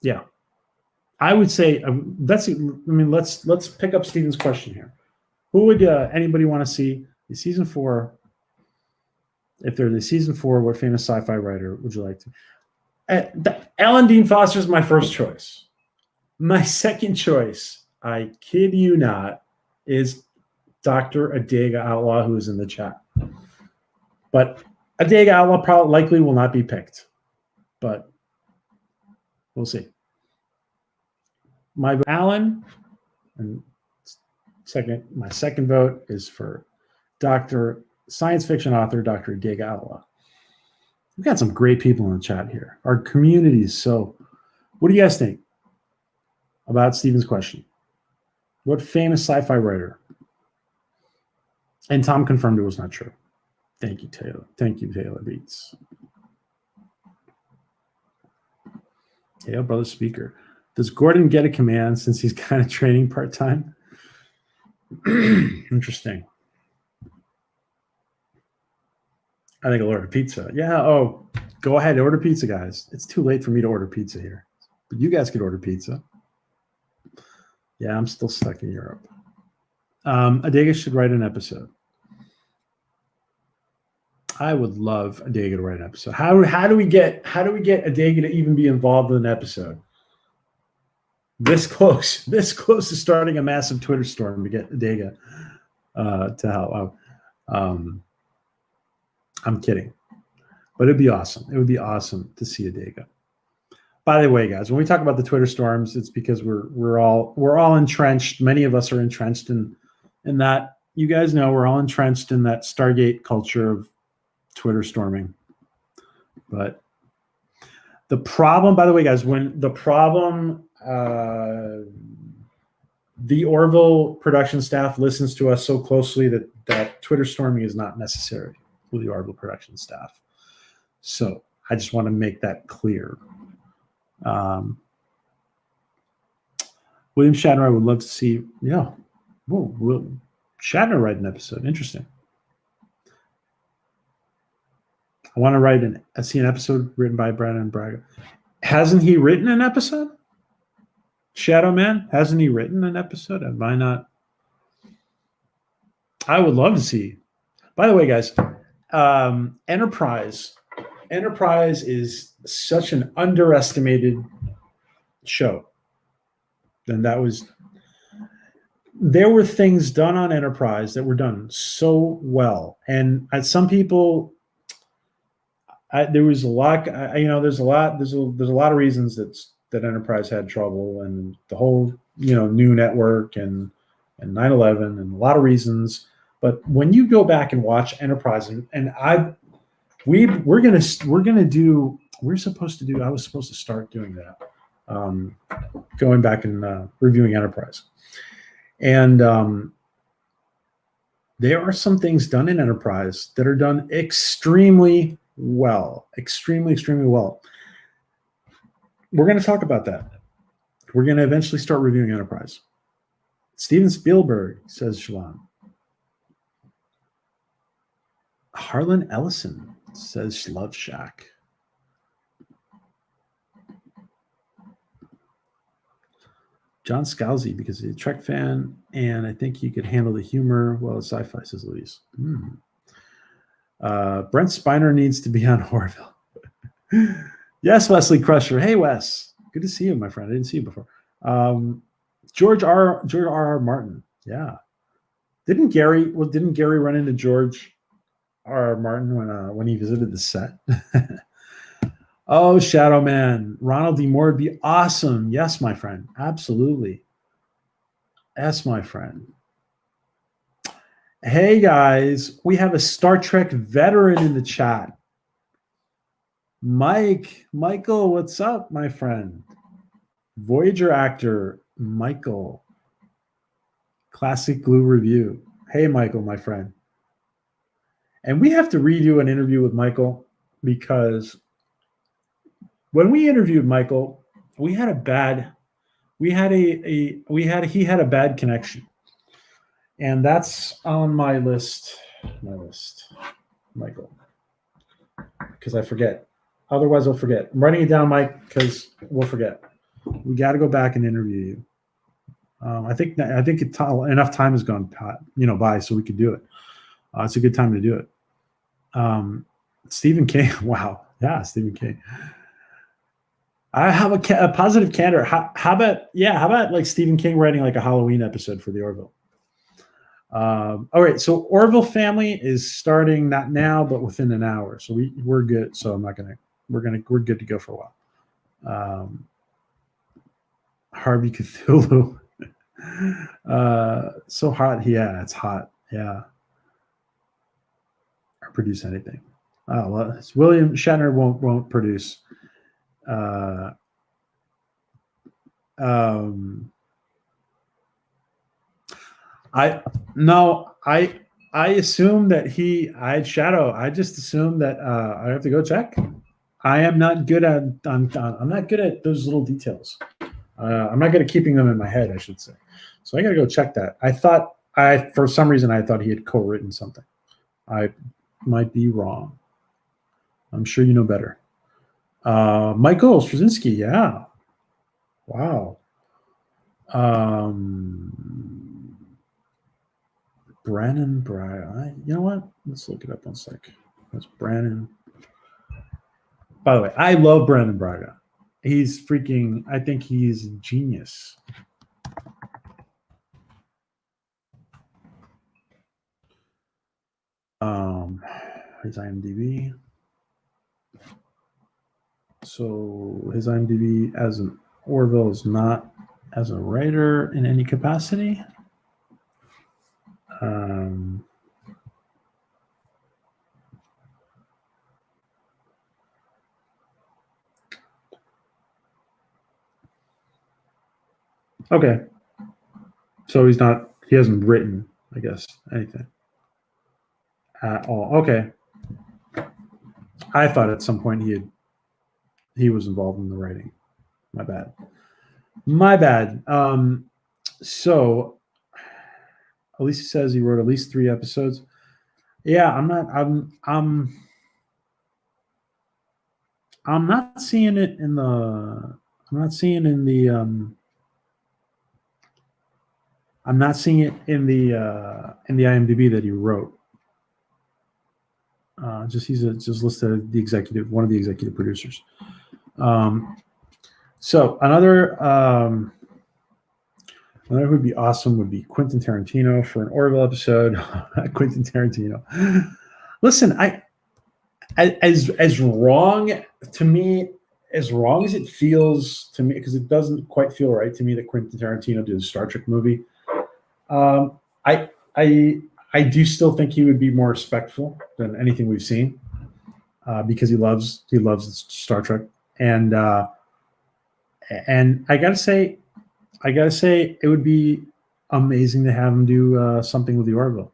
Yeah. I would say let's pick up Stephen's question here. Who would anybody want to see the season 4? If they're the season 4, what famous sci-fi writer would you like to? Alan Dean Foster is my first choice. My second choice, I kid you not, is Dr. Adega Outlaw, who is in the chat. But Adega Outlaw likely will not be picked. But we'll see. My Alan, and my second vote is for Dr. Science fiction author, Dr. Adega Outlaw. We've got some great people in the chat here. Our community is so. What do you guys think about Stephen's question? What famous sci-fi writer? And Tom confirmed it was not true. Thank you, Taylor. Thank you, Taylor Beats. Yeah, brother speaker. Does Gordon get a command since he's kind of training part-time? Interesting. I think I'll order pizza. Yeah, oh, go ahead, order pizza, guys. It's too late for me to order pizza here. But you guys could order pizza. Yeah, I'm still stuck in Europe. Adega should write an episode. I would love Adega to write an episode. How do we get Adega to even be involved in an episode? This close to starting a massive Twitter storm to get Adega to help. I'm kidding, but it'd be awesome. It would be awesome to see Adega. By the way, guys, when we talk about the Twitter storms, it's because we're all entrenched. Many of us are entrenched in that. You guys know we're all entrenched in that Stargate culture of Twitter storming. But the problem, by the way, guys, when the problem, the Orville production staff listens to us so closely that Twitter storming is not necessary with the Orville production staff. So I just want to make that clear. William Shatner, I would love to see. Yeah, will Shatner write an episode? Interesting. I want to see an episode written by Brandon Braga. Hasn't he written an episode? Shadow Man, hasn't he written an episode? Am I not? I would love to see. By the way, guys, Enterprise is such an underestimated show. And there were things done on Enterprise that were done so well. And some people, there was a lot, there's a lot of reasons that Enterprise had trouble, and the whole, new network and 9/11 and a lot of reasons. But when you go back and watch Enterprise, I was supposed to start doing that, going back and reviewing Enterprise. And there are some things done in Enterprise that are done extremely well, extremely well. We're going to talk about that. We're going to eventually start reviewing Enterprise. Steven Spielberg, says Shalon. Harlan Ellison, says Love Shack. John Scalzi, because he's a Trek fan, and I think he could handle the humor well as sci-fi, says Louise. Brent Spiner needs to be on Orville. Yes, Wesley Crusher. Hey, Wes. Good to see you, my friend. I didn't see you before. George R. Martin. Yeah. Didn't Gary run into George R. Martin when he visited the set? Oh, Shadow Man. Ronald D. Moore would be awesome. Yes, my friend. Absolutely. Yes, my friend. Hey, guys. We have a Star Trek veteran in the chat. Michael, what's up, my friend? Voyager actor, Michael. Classic Glue Review. Hey, Michael, my friend. And we have to redo an interview with Michael, because when we interviewed Michael, he had a bad connection. And that's on my list, Michael, because I forget. Otherwise, I'll forget. I'm writing it down, Mike, because we'll forget. We got to go back and interview you. I think enough time has gone by, so we could do it. It's a good time to do it. Stephen King. Wow. Yeah, Stephen King. I have a positive candor. How about like Stephen King writing like a Halloween episode for the Orville? All right, so Orville Family is starting not now, but within an hour. So we're good. So we're good to go for a while. Harvey Cthulhu. So hot. Yeah, it's hot. Yeah. Or produce anything. Oh, well, William Shatner won't produce. I assume that I just assume that I have to go check. I am not good at I'm not good at those little details. I'm not good at keeping them in my head, I should say. So I got to go check that. For some reason I thought he had co-written something. I might be wrong. I'm sure you know better. Michael Straczynski, yeah. Wow. Brandon Braga. You know what? Let's look it up one sec. That's Brandon. By the way, I love Brandon Braga. He's freaking, I think he's a genius. His IMDb. So his IMDb as an Orville is not as a writer in any capacity. Okay. So he hasn't written, I guess, anything at all. Okay. I thought at some point he was involved in the writing. My bad. My bad. So Alicia says he wrote at least 3 episodes. Yeah, I'm not seeing it in the. I'm not seeing in the. I'm not seeing it in the IMDb that he wrote. He's just listed the executive, one of the executive producers. So another who would be awesome would be Quentin Tarantino for an Orville episode. Quentin Tarantino. Listen, as wrong to me, as wrong as it feels to me, because it doesn't quite feel right to me that Quentin Tarantino did a Star Trek movie. I I do still think he would be more respectful than anything we've seen, because he loves Star Trek, and I gotta say it would be amazing to have him do something with the Orville.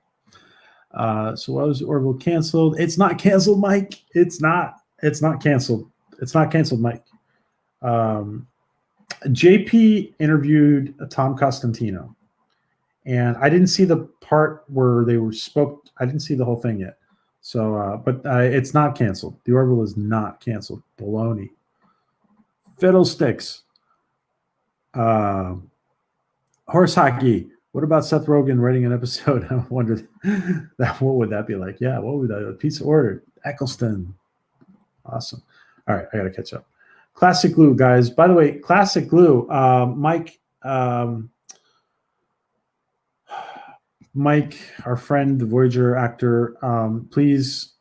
So why was Orville canceled? It's not canceled, Mike. It's not canceled. It's not canceled, Mike. JP interviewed Tom Costantino, and I didn't see the part where they were spoke. I didn't see the whole thing yet. So, but it's not canceled. The Orville is not canceled. Baloney. Fiddlesticks. Horse hockey. What about Seth Rogen writing an episode? I wondered what would that be like? Yeah, what would that? A pizza ordered. Eccleston. Awesome. All right, I got to catch up. Classic Glue, guys. By the way, Classic Glue. Mike, our friend, the Voyager actor. Please,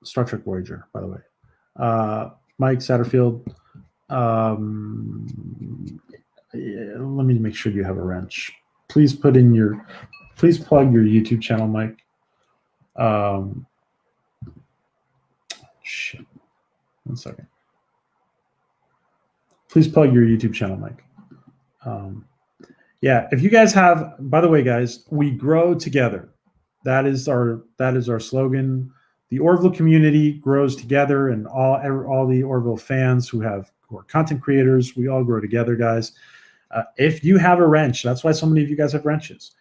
Star Trek Voyager. By the way, Mike Satterfield. Let me make sure you have a wrench. Please plug your YouTube channel, Mike. Shit. 1 second. Please plug your YouTube channel, Mike. Yeah, if you guys have, by the way, guys, we grow together. That is our slogan. The Orville community grows together, and all the Orville fans who are content creators, we all grow together, guys. If you have a wrench, that's why so many of you guys have wrenches.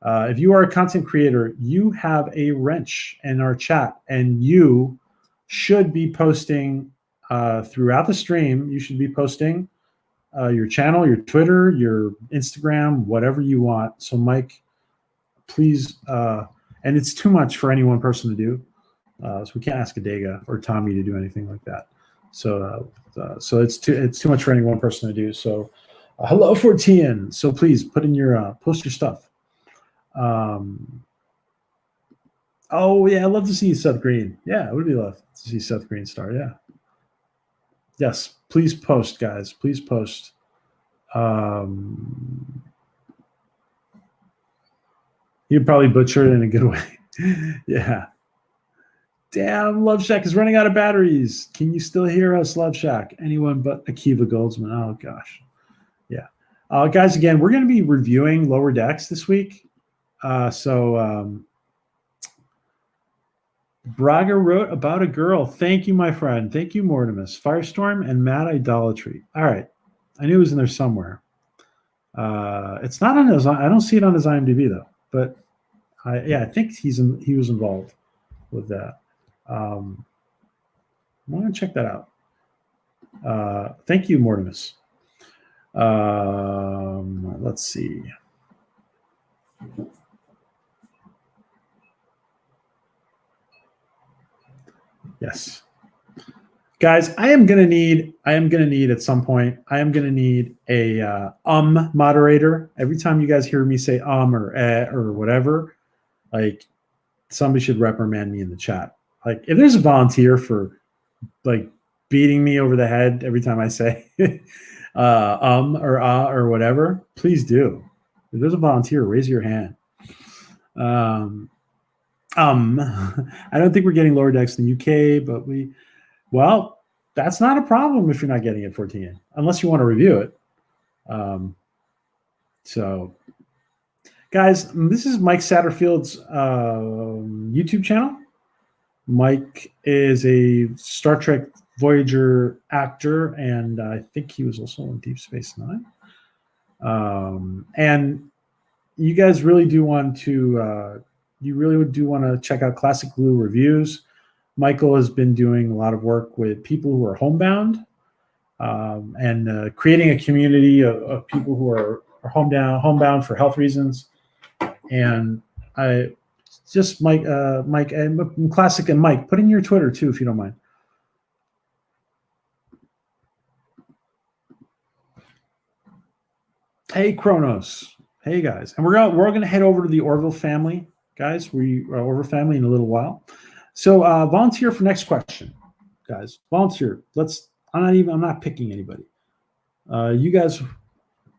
If you are a content creator, you have a wrench in our chat, and you should be posting throughout the stream. You should be posting your channel, your Twitter, your Instagram, whatever you want. So, Mike, please, and it's too much for any one person to do. So we can't ask Adega or Tommy to do anything like that. So it's too much for any one person to do. So, hello, 14. So please post your stuff. Oh yeah, I'd love to see Seth Green. Yeah, it would be love to see Seth Green star. Yeah. Yes, please post, guys. Please post. You'd probably butcher it in a good way. Yeah. Damn, Love Shack is running out of batteries. Can you still hear us, Love Shack? Anyone but Akiva Goldsman. Oh, gosh. Yeah. Guys, again, we're going to be reviewing Lower Decks this week. Braga wrote about a girl. Thank you, my friend. Thank you, Mortimus. Firestorm and Mad Idolatry. All right. I knew it was in there somewhere. It's not on his. I don't see it on his IMDb, though. But, I think he was involved with that. I'm going to check that out. Thank you, Mortimus. Let's see. Yes. Guys, I am gonna need at some point. I am gonna need a moderator. Every time you guys hear me say or or whatever, like somebody should reprimand me in the chat. Like if there's a volunteer for like beating me over the head every time I say or whatever, please do. If there's a volunteer, raise your hand. I don't think we're getting Lower Decks in the UK, but well, that's not a problem if you're not getting it 14, unless you want to review it. So, guys, this is Mike Satterfield's YouTube channel. Mike is a Star Trek Voyager actor, and I think he was also in Deep Space Nine. And you guys really do want to, check out Classic Glue reviews. Michael has been doing a lot of work with people who are homebound, and creating a community of people who are homebound for health reasons. And I just Mike, and Classic, and Mike, put in your Twitter too, if you don't mind. Hey, Kronos. Hey, guys, and we're gonna head over to the Orville family, guys. Orville family in a little while. So volunteer for next question, guys. Volunteer. I'm not picking anybody. You guys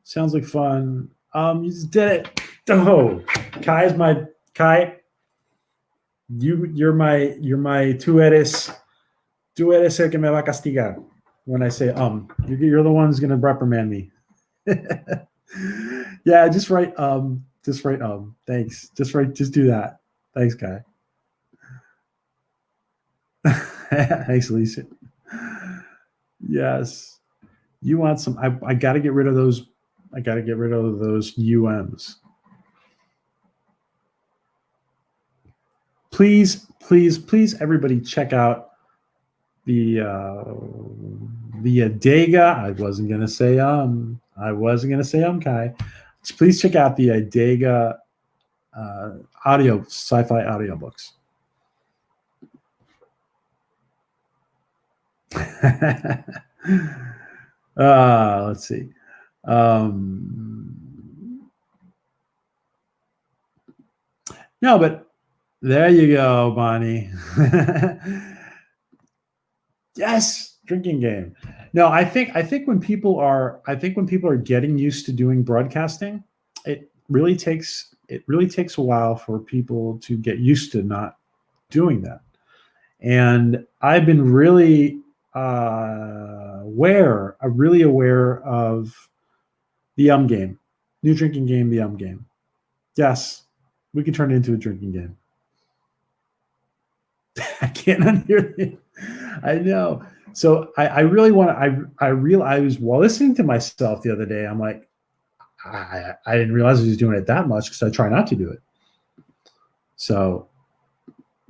sounds like fun. You just did it. Oh, Kai. You're my tú eres el que me va a castigar when I say you're the one who's gonna reprimand me. Yeah, just write thanks. Just do that. Thanks, Kai. Thanks, Lisa. Yes. You want some I gotta get rid of those. I gotta get rid of those UMs. Please, everybody check out the Adega. I wasn't gonna say Kai. Please check out the Adega sci-fi audiobooks. Let's see. No, but there you go, Bonnie. Yes, drinking game. No, I think when people are getting used to doing broadcasting, it really takes a while for people to get used to not doing that. And I've been really aware of the game, new drinking game, the game. Yes, we can turn it into a drinking game. I can't unhear it. I know. So I really want to. I realized while listening to myself the other day, I'm like, I didn't realize I was doing it that much because I try not to do it. So,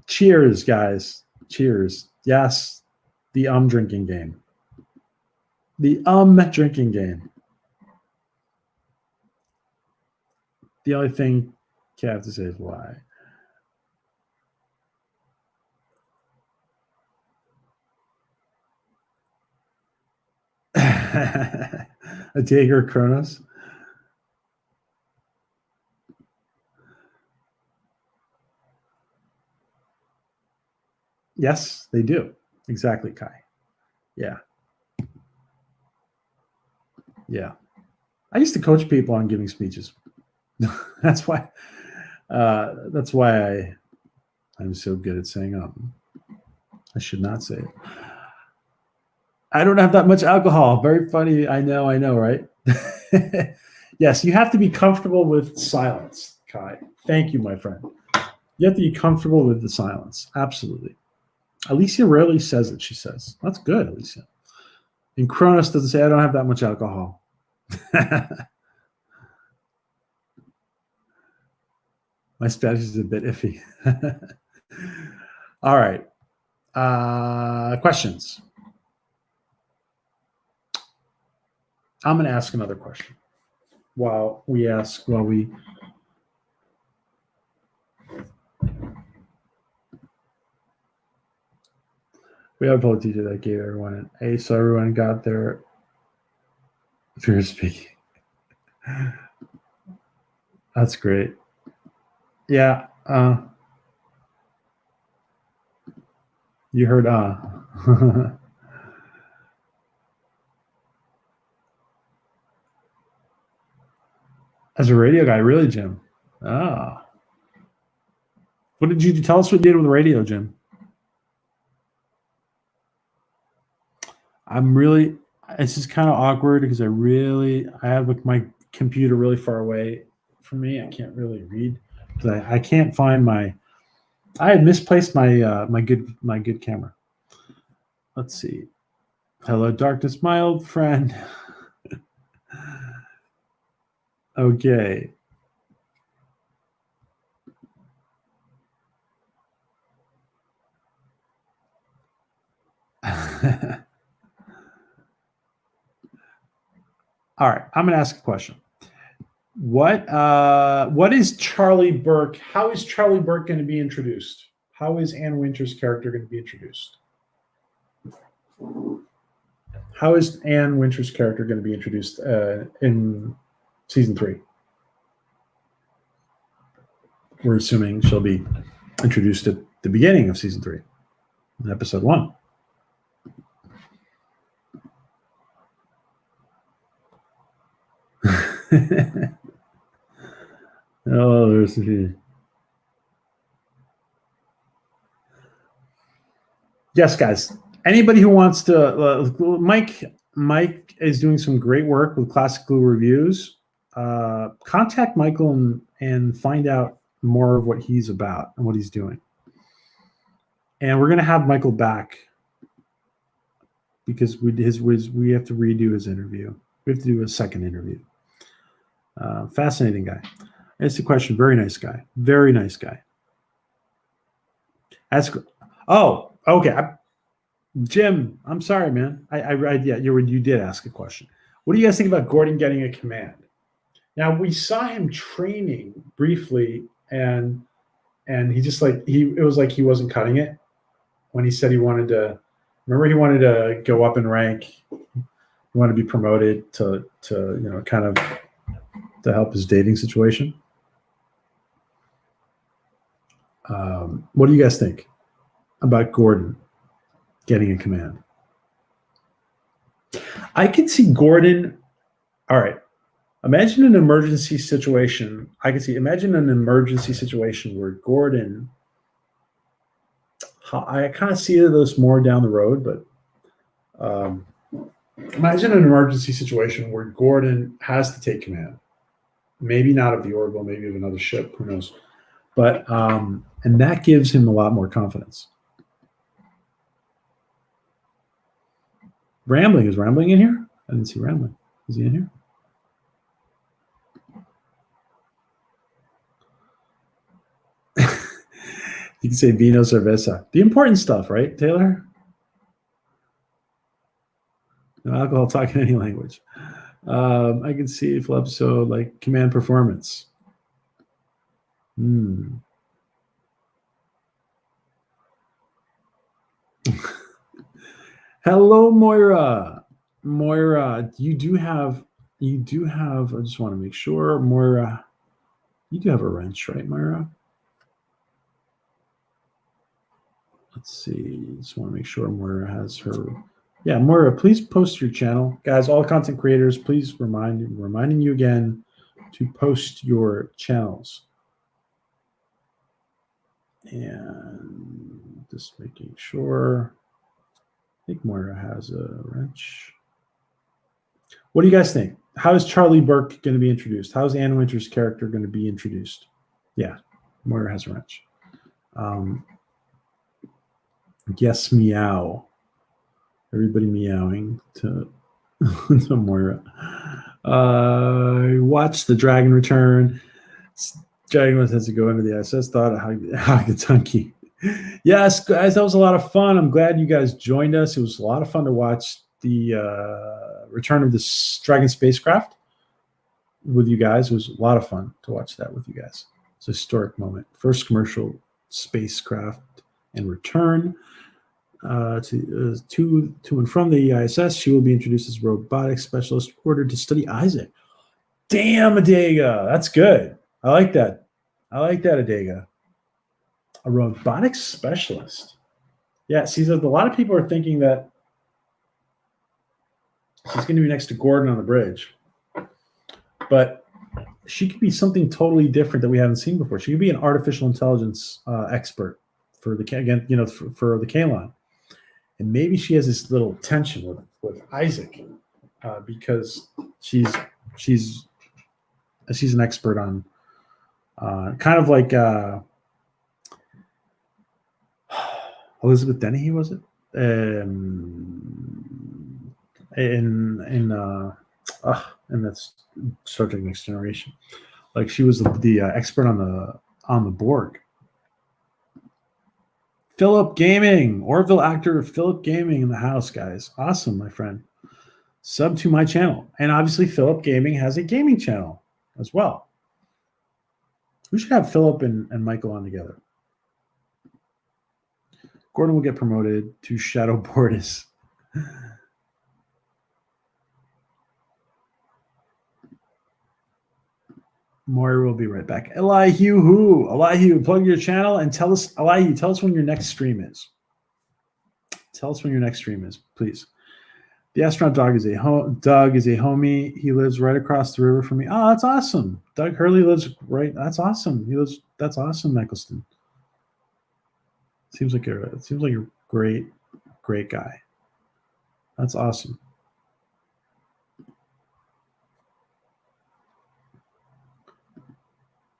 cheers, guys. Cheers. Yes, the drinking game. The drinking game. The only thing I have to say is why. A Dagger Kronos. Yes, they do. Exactly, Kai. Yeah. Yeah. I used to coach people on giving speeches. That's why I'm so good at saying I should not say it. I don't have that much alcohol. Very funny. I know, right? Yes, you have to be comfortable with silence, Kai. Thank you, my friend. You have to be comfortable with the silence. Absolutely. Alicia rarely says it, she says. That's good, Alicia. And Kronos doesn't say, I don't have that much alcohol. My Spanish is a bit iffy. All right. Questions. I'm going to ask another question while we have a poll teacher that gave everyone an A, so everyone got their fear of speaking. That's great. Yeah. You heard As a radio guy, really, Jim? Ah. What did you tell us what you did with radio, Jim? It's just kind of awkward because I have like computer really far away from me. I can't really read. I can't find my. I had misplaced my my good camera. Let's see. Hello, darkness, my old friend. Okay. All right, I'm going to ask a question. What is Charlie Burke? How is Charlie Burke going to be introduced? How is Ann Winter's character going to be introduced? How is Ann Winter's character going to be introduced in season 3? We're assuming she'll be introduced at the beginning of season 3, in episode 1. Oh, there's yes, guys. Anybody who wants to, Mike is doing some great work with Classic Glue reviews. Contact Michael and find out more of what he's about and what he's doing. And we're going to have Michael back because we have to redo his interview. We have to do a second interview. Fascinating guy. That's the question. Very nice guy. Very nice guy. Okay. Jim, I'm sorry, man. You did ask a question. What do you guys think about Gordon getting a command? Now we saw him training briefly, and he just it was like he wasn't cutting it when he said he wanted to. Remember, he wanted to go up in rank. He wanted to be promoted to kind of to help his dating situation. What do you guys think about Gordon getting a command? I could see Gordon. All right. Imagine an emergency situation. Imagine an emergency situation where Gordon. I kind of see this more down the road, but imagine an emergency situation where Gordon has to take command. Maybe not of the Orville, maybe of another ship. Who knows? But and that gives him a lot more confidence. Rambling. Is Rambling in here? I didn't see Rambling. Is he in here? You can say vino cerveza. The important stuff, right, Taylor? No alcohol, talking any language. I can see full episode like command performance. Hello, Moira. Moira, you do have. I just want to make sure, Moira. You do have a wrench, right, Moira? Let's see. Just want to make sure Moira has her. Yeah, Moira, please post your channel, guys. All content creators, please reminding you again to post your channels. And just making sure. I think Moira has a wrench. What do you guys think? How is Charlie Burke going to be introduced? How is Ann Winter's character going to be introduced? Yeah, Moira has a wrench. Yes, meow. Everybody meowing to Moira. Watch the Dragon return. Dragon has to go into the ISS. Thought of Hagentucky. Yes, guys, that was a lot of fun. I'm glad you guys joined us. It was a lot of fun to watch the return of this Dragon spacecraft with you guys. It was a lot of fun to watch that with you guys. It's a historic moment. First commercial spacecraft and return to and from the ISS. She will be introduced as a robotics specialist ordered to study Isaac. Damn, Adega. That's good. I like that. Adega. A robotics specialist. Yeah, see, a lot of people are thinking that she's going to be next to Gordon on the bridge. But she could be something totally different that we haven't seen before. She could be an artificial intelligence expert for the for the Kalon. And maybe she has this little tension with Isaac because she's She's an expert on kind of like Elizabeth Dennehy, was it? In that's Star Trek Next Generation. Like she was the expert on the Borg. Philip Gaming, Orville actor Philip Gaming in the house, guys. Awesome, my friend. Sub to my channel, and obviously Philip Gaming has a gaming channel as well. We should have Philip and Michael on together. Gordon will get promoted to Shadow Bortis. Maury will be right back. Elihu, plug your channel and tell us, Elihu, tell us when your next stream is. Tell us when your next stream is, please. The astronaut Doug is a homie. He lives right across the river from me. Oh, that's awesome. Doug Hurley lives right. That's awesome. That's awesome, Eccleston. Seems like a great guy. That's awesome.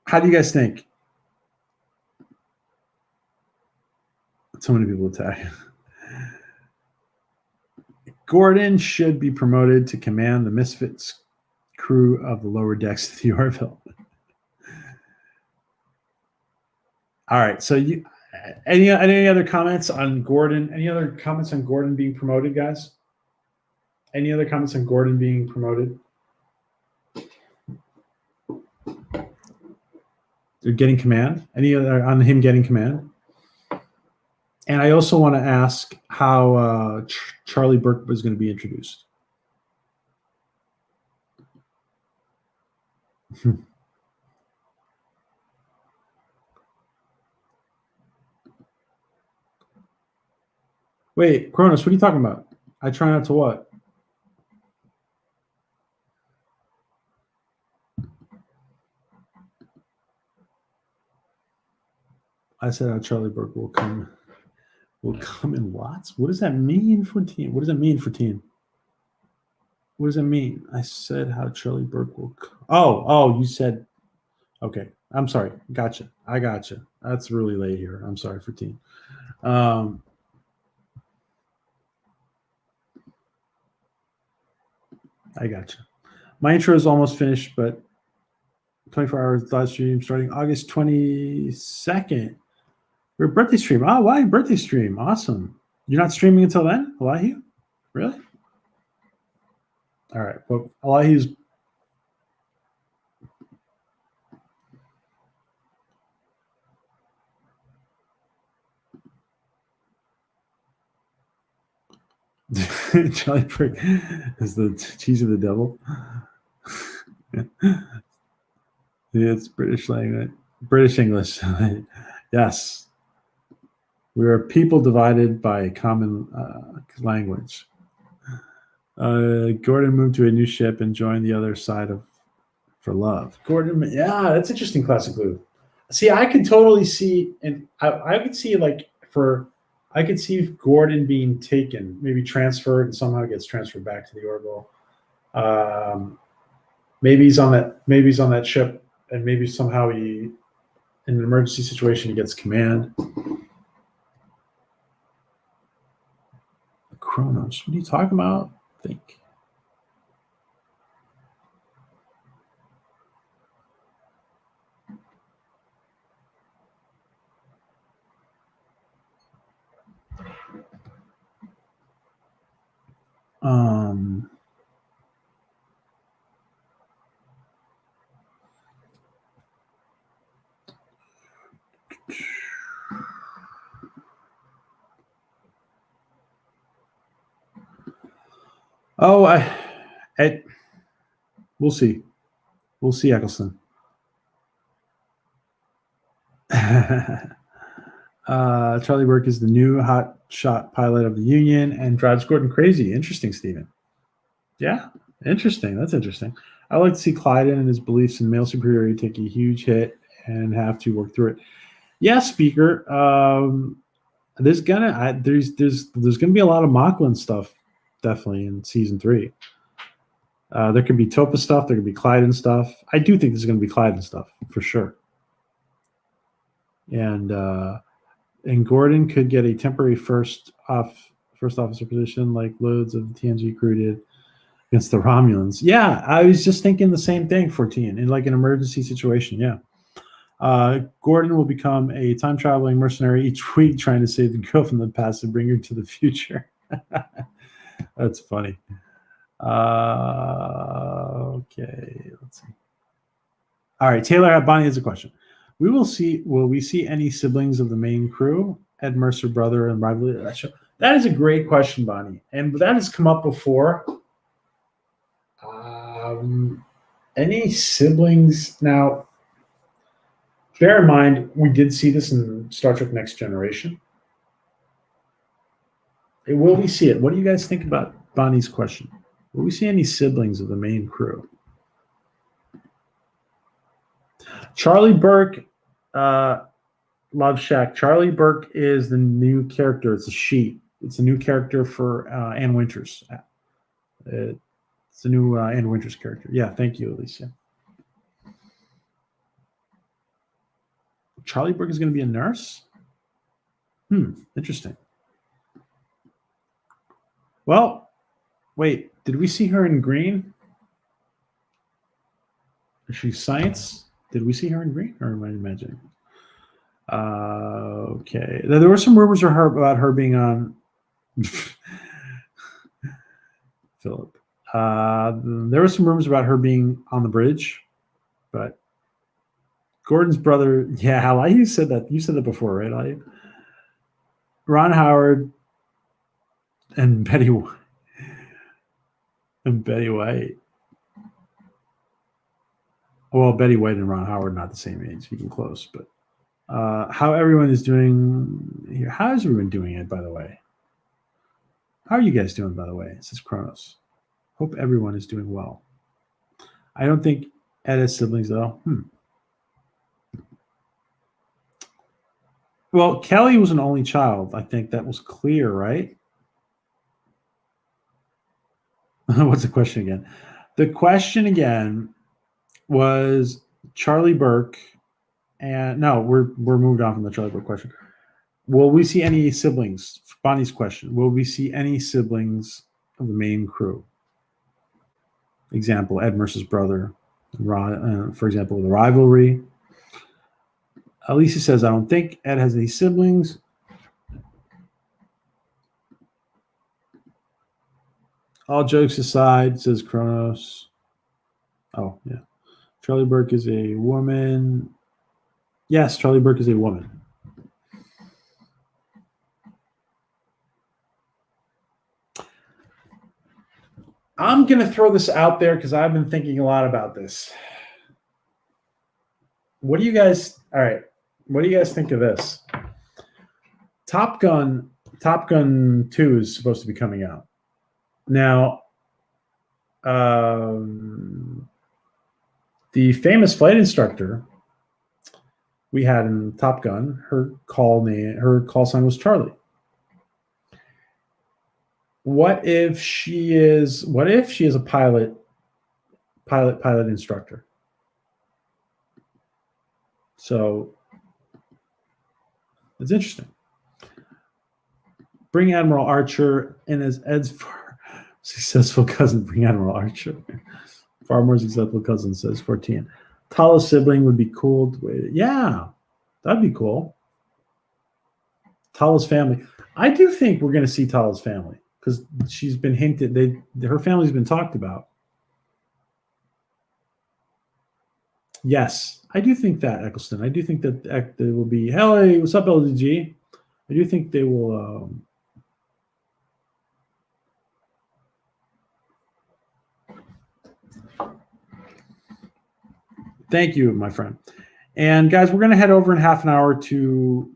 How do you guys think? So many people attack. Gordon should be promoted to command the Misfits crew of the lower decks of the Orville. All right. So any other comments on Gordon? Any other comments on Gordon being promoted, guys? Any other comments on Gordon being promoted? They're getting command. Any other on him getting command? And I also want to ask how Charlie Burke was going to be introduced. Wait, Cronus, what are you talking about? I try not to what? I said how Charlie Burke will come in lots. What does that mean for team? What does that mean for team? What does that mean? I said how Charlie Burke will. Oh, you said. Okay, I'm sorry. Gotcha. I gotcha. That's really late here. I'm sorry for team. I gotcha. My intro is almost finished, but 24 hours live stream starting August 22nd. We're birthday stream. Oh, wow, birthday stream. Awesome. You're not streaming until then, Elihu? Really? All right. Well, Elihu's. Charlie Burke is the cheese of the devil. Yeah, it's British language. British English. Yes. We are people divided by a common language. Gordon moved to a new ship and joined the other side for love. Gordon, yeah, that's interesting. Classic move. See, I could totally see, and I could see I could see Gordon being taken, maybe transferred, and somehow gets transferred back to the Orville. Maybe he's on that ship, and maybe somehow in an emergency situation, he gets command. Kronos, what are you talking about? Think. We'll see. We'll see, Eccleston. Charlie Burke is the new hot shot pilot of the Union and drives Gordon crazy. Interesting, Stephen. Yeah, interesting. That's interesting. I like to see Clyden and his beliefs in male superiority take a huge hit and have to work through it. Yeah, Speaker. There's gonna be a lot of Mocklin stuff definitely in season 3. There could be Topa stuff. There could be Clyden stuff. I do think there's going to be Clyden stuff for sure. And Gordon could get a temporary first officer position like loads of the TNG crew did against the Romulans. Yeah, I was just thinking the same thing, 14, in like an emergency situation. Yeah. Gordon will become a time traveling mercenary each week, trying to save the girl from the past and bring her to the future. That's funny. Okay, let's see. All right, Taylor Bonnie has a question. Will we see any siblings of the main crew? Ed Mercer, brother and rival that show? That is a great question, Bonnie, and that has come up before. Any siblings now? Bear in mind, we did see this in Star Trek Next Generation. Will we see it? What do you guys think about Bonnie's question? Will we see any siblings of the main crew? Charlie Burke, Love Shack. Charlie Burke is the new character. It's a she. It's a new character for Ann Winters. It's a new Ann Winters character. Yeah, thank you, Alicia. Charlie Burke is going to be a nurse? Interesting. Well, wait, did we see her in green? Is she science? Did we see her in green, or am I imagining? Okay. There were some rumors about her being on Philip. There were some rumors about her being on the bridge, but Gordon's brother, yeah, you said that. You said that before, right, Ali? Ron Howard and Betty White. Well, Betty White and Ron Howard not the same age, even close. But how everyone is doing here? How is everyone doing it? By the way, how are you guys doing? By the way, this is Kronos. Hope everyone is doing well. I don't think Ed has siblings though. Well, Kelly was an only child. I think that was clear, right? What's the question again? The question again was Charlie Burke, and no, we're moved on from the Charlie Burke question. Will we see any siblings? Bonnie's question. Will we see any siblings of the main crew? Example: Ed Mercer's brother, for example, the rivalry. Alicia says, I don't think Ed has any siblings. All jokes aside, says Kronos. Oh, yeah. Charlie Burke is a woman. Yes, Charlie Burke is a woman. I'm going to throw this out there because I've been thinking a lot about this. What do you guys think of this? Top Gun 2 is supposed to be coming out. Now, the famous flight instructor we had in Top Gun, her call sign was Charlie. What if she is a pilot instructor? So it's interesting. Bring Admiral Archer and as Ed's successful cousin, bring Admiral Archer. Far more successful cousin, says 14. Tala's sibling would be cool. Yeah, that'd be cool. Tala's family. I do think we're going to see Tala's family because she's been hinted. Her family's been talked about. Yes, I do think that, Eccleston. I do think that they will be. Hey, what's up, LDG? I do think they will. Thank you, my friend. And guys, we're going to head over in half an hour to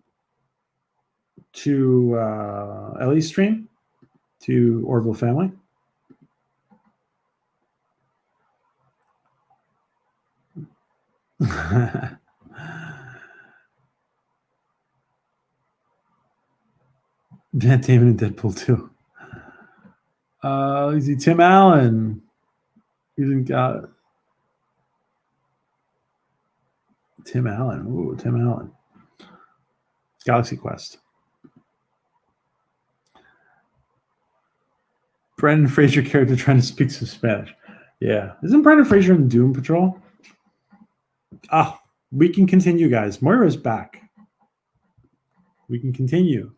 Ellie's stream, to Orville family. Matt Damon and Deadpool 2. Tim Allen. Even got Tim Allen. Ooh, Tim Allen. Galaxy Quest. Brendan Fraser character trying to speak some Spanish. Yeah. Isn't Brendan Fraser in Doom Patrol? Ah, we can continue, guys. Moira's back. We can continue.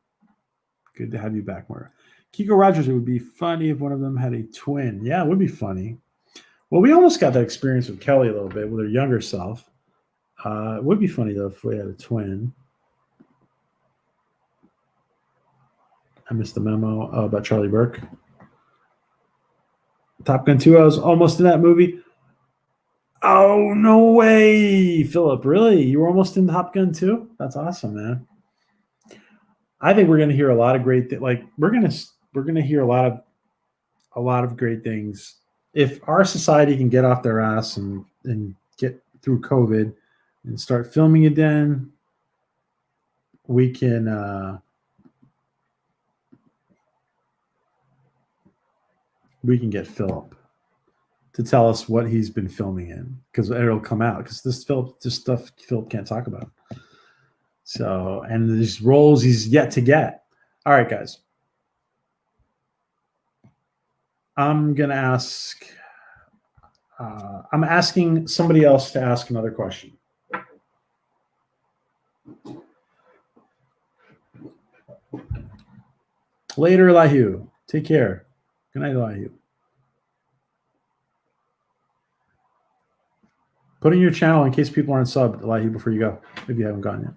Good to have you back, Moira. Kiko Rogers, it would be funny if one of them had a twin. Yeah, it would be funny. Well, we almost got that experience with Kelly a little bit with her younger self. It would be funny, though, if we had a twin. I missed the memo about Charlie Burke. Top Gun 2, I was almost in that movie. Oh, no way, Philip. Really? You were almost in Top Gun 2? That's awesome, man. I think we're going to hear a lot of great things. Like we're going to hear a lot of great things. If our society can get off their ass and get through COVID and start filming again, we can get Philip to tell us what he's been filming in, because it'll come out, because this stuff Philip can't talk about. So, and these roles he's yet to get. All right, guys. I'm going to ask, I'm asking somebody else to ask another question. Later, Elihu. Take care. Good night, Elihu. Put in your channel in case people aren't subbed, Elihu, before you go, if you haven't gone yet.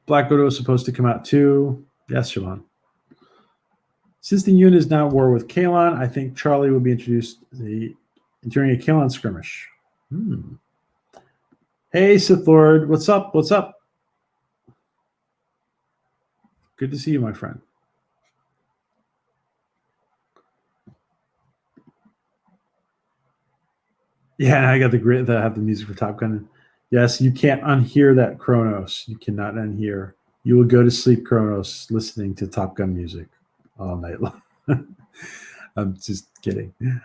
Black Widow is supposed to come out too. Yes, Siobhan. Since the unit is now at war with Kalon, I think Charlie will be introduced during a Kalon skirmish. Hey, Sith Lord. What's up? What's up? Good to see you, my friend. Yeah, I got the grit that I have the music for Top Gun. Yes, you can't unhear that, Kronos. You cannot unhear. You will go to sleep, Kronos, listening to Top Gun music all night long. I'm just kidding. If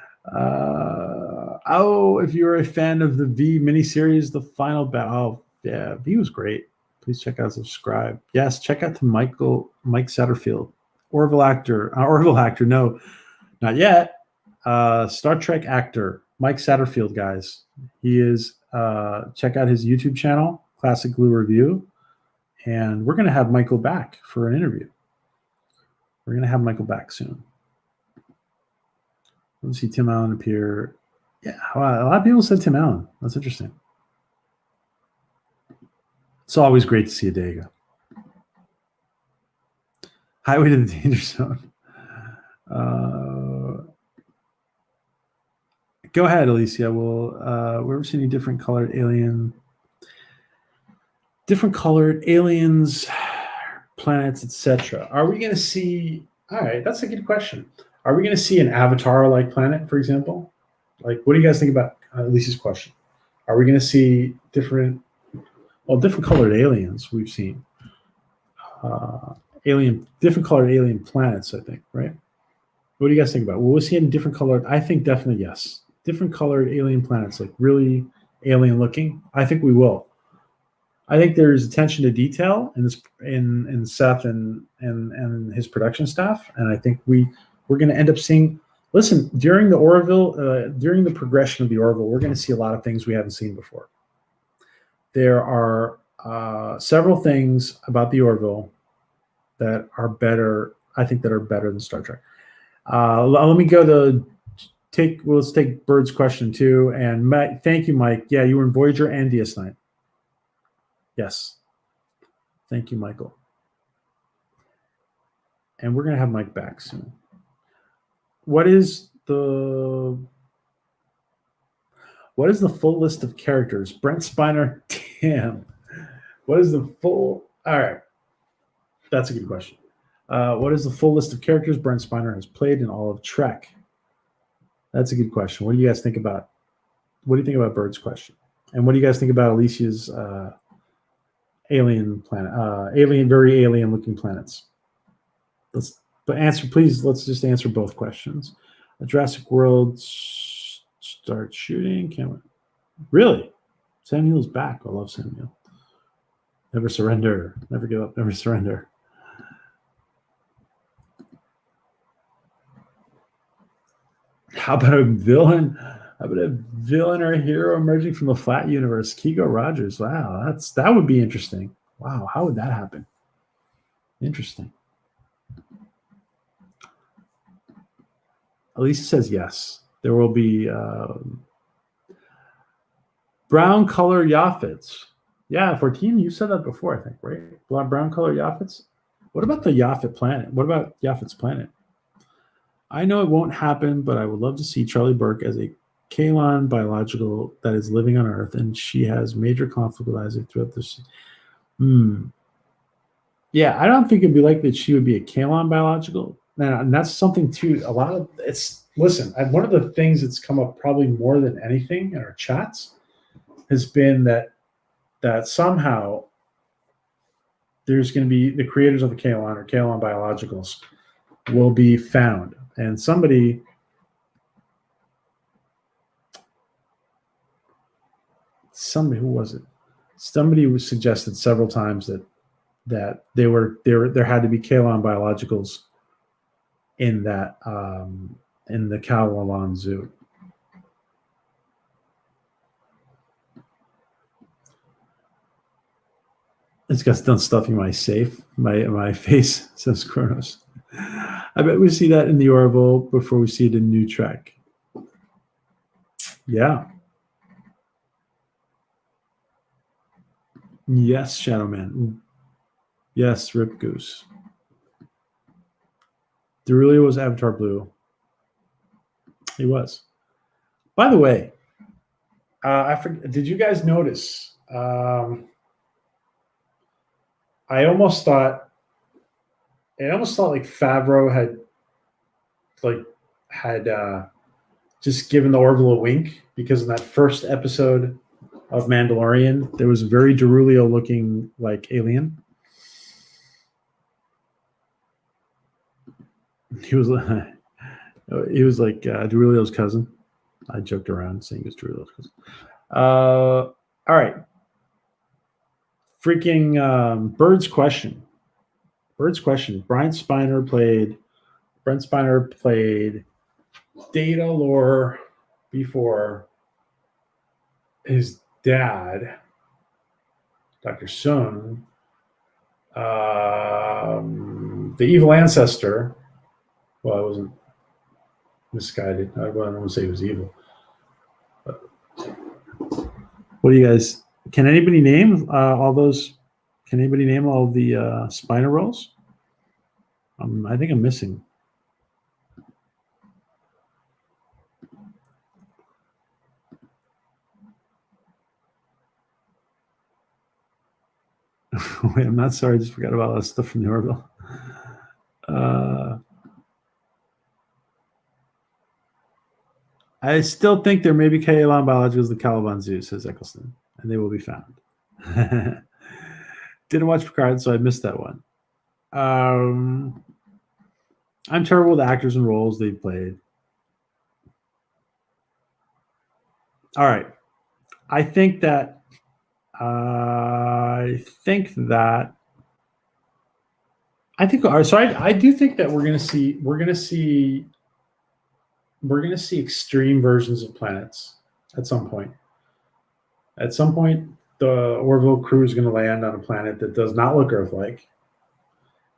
you're a fan of the V miniseries, The Final Battle. Oh, yeah, V was great. Please check out, subscribe. Yes, check out to Mike Satterfield. Orville actor. No, not yet. Star Trek actor. Mike Satterfield, guys. He is, check out his YouTube channel, Classic Glue Review. And we're going to have Michael back for an interview. We're going to have Michael back soon. Let's see Tim Allen appear. Yeah, a lot of people said Tim Allen. That's interesting. It's always great to see a Dega. Highway to the Danger Zone. Go ahead, Alicia. We're seeing different colored aliens, planets, etc. Are we going to see? All right, that's a good question. Are we going to see an Avatar-like planet, for example? Like, what do you guys think about Alicia's question? Are we going to see different colored aliens we've seen? Different colored alien planets, I think, right? What do you guys think about it? Will we see any different colored? I think definitely yes. Different colored alien planets, like really alien looking. I think we will. I think there's attention to detail in Seth and his production staff, and I think we're going to end up seeing. Listen, during the Orville, during the progression of the Orville, we're going to see a lot of things we haven't seen before. There are several things about the Orville that are better. I think that are better than Star Trek. Let me go to let's take Bird's question too. And Mike, thank you, Mike. Yeah, you were in Voyager and DS9. Yes. Thank you, Michael. And we're going to have Mike back soon. What is the full list of characters? Brent Spiner, damn. What is the full? All right. That's a good question. What is the full list of characters Brent Spiner has played in all of Trek? That's a good question. What do you guys think about? What do you think about Bird's question? And what do you guys think about Alicia's alien planet? Very alien looking planets. Let's But answer, please. Let's just answer both questions. A Jurassic World start shooting. Can't wait. Really? Samuel's back. I love Samuel. Never surrender. Never give up. Never surrender. How about a villain? How about a villain or a hero emerging from the flat universe? Kigo Rogers. Wow, that would be interesting. Wow, how would that happen? Interesting. Elisa says yes. There will be brown color Yaphits. Yeah, 14, you said that before, I think, right? Brown color Yaphits. What about the Yaphet planet? What about Yaphet's planet? I know it won't happen, but I would love to see Charlie Burke as a Kalan biological that is living on Earth, and she has major conflict with Isaac throughout this. Yeah, I don't think it'd be likely that she would be a Kalan biological. And that's something too. A lot of it's listen. One of the things that's come up probably more than anything in our chats has been that somehow there's going to be the creators of the Kalan or Kalan biologicals will be found, and somebody who was it? Somebody was suggested several times that there had to be Kalan biologicals in that in the Kalan Zoo. It's got done stuffing my safe, my face, says Kronos. I bet we see that in the Orville before we see it in New Trek. Yeah. Yes, Shadowman. Yes, Rip Goose. Derulia was Avatar Blue. He was. By the way, I forget, did you guys notice? I almost thought like Favreau had just given the Orville a wink, because in that first episode of Mandalorian, there was a very Derulia looking like alien. He was like Derulio's cousin. I joked around saying he was Derulio's cousin. All right. Freaking Bird's question. Brent Spiner played Data Lore before his dad, Dr. Sun, the evil ancestor. Well, I wasn't misguided. I don't want to say he was evil. But what do you guys? Can anybody name all those? Can anybody name all the Spiner roles? I think I'm missing. Wait, I'm not sorry. I just forgot about all that stuff from the Orville. I still think there may be Kalan biologicals the Caliban Zoo, says Eccleston, and they will be found. Didn't watch Picard, so I missed that one. I'm terrible with actors and roles they played. All right. I think that I do think that we're going to see extreme versions of planets at some point. At some point, the Orville crew is going to land on a planet that does not look Earth-like,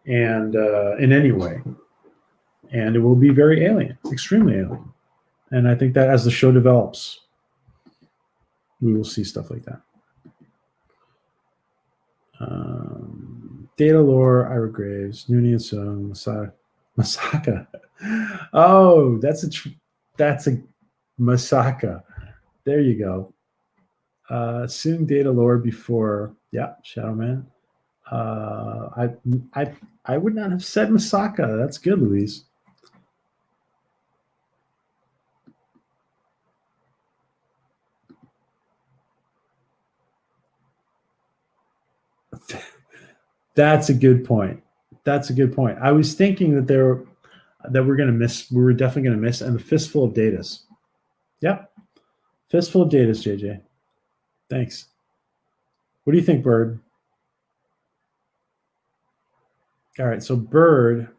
and in any way, and it will be very alien, extremely alien. And I think that as the show develops, we will see stuff like that. Data Lore, Ira Graves, Noonien Sung, Masaka. Oh, that's a Masaka. There you go. Soon Data Lore before, yeah, Shadowman. I would not have said Masaka. That's good, Louise. That's a good point. That's a good point. I was thinking that we're going to miss. We were definitely going to miss, and the fistful of datas. Yep, fistful of datas, JJ. Thanks. What do you think, Bird? All right, so Bird,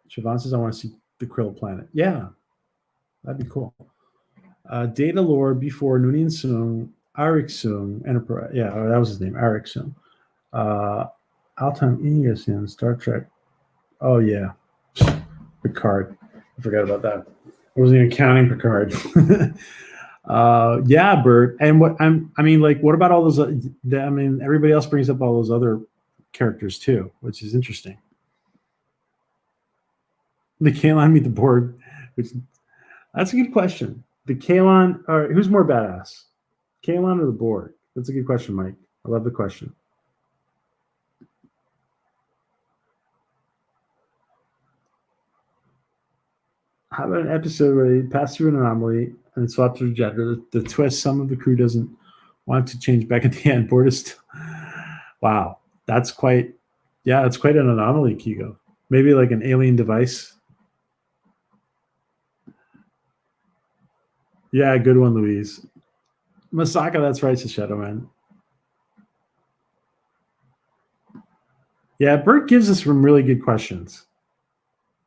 Siobhan says, I want to see the Krill planet. Yeah, that'd be cool. Data lore before Nunian Sung, Arik Sung, Enterprise. Yeah, that was his name, Arik Sung. Altan Ingerson, Star Trek. Oh, yeah. Picard. I forgot about that. I wasn't even counting Picard. Yeah, Bert. And what what about all those? Everybody else brings up all those other characters too, which is interesting. The Kalan meet the Borg, that's a good question. The Kalan, or who's more badass, Kalan or the Borg? That's a good question, Mike. I love the question. How about an episode where they pass through an anomaly and swap through gender? The twist, some of the crew doesn't want to change back at the end. Board is still... Wow, that's quite an anomaly, Kigo. Maybe like an alien device. Yeah, good one, Louise. Masaka, that's right, says Shadowman. Yeah, Bert gives us some really good questions.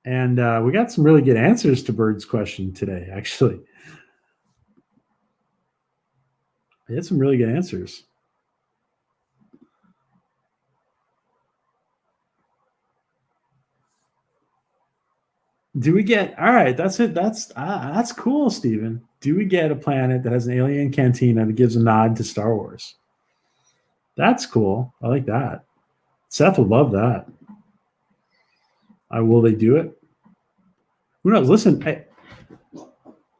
And we got some really good answers to Bird's question today, actually. I had some really good answers. Do we get, all right, that's it. That's cool, Steven. Do we get a planet that has an alien cantina that gives a nod to Star Wars? That's cool. I like that. Seth would love that. Will they do it? Who knows? Listen,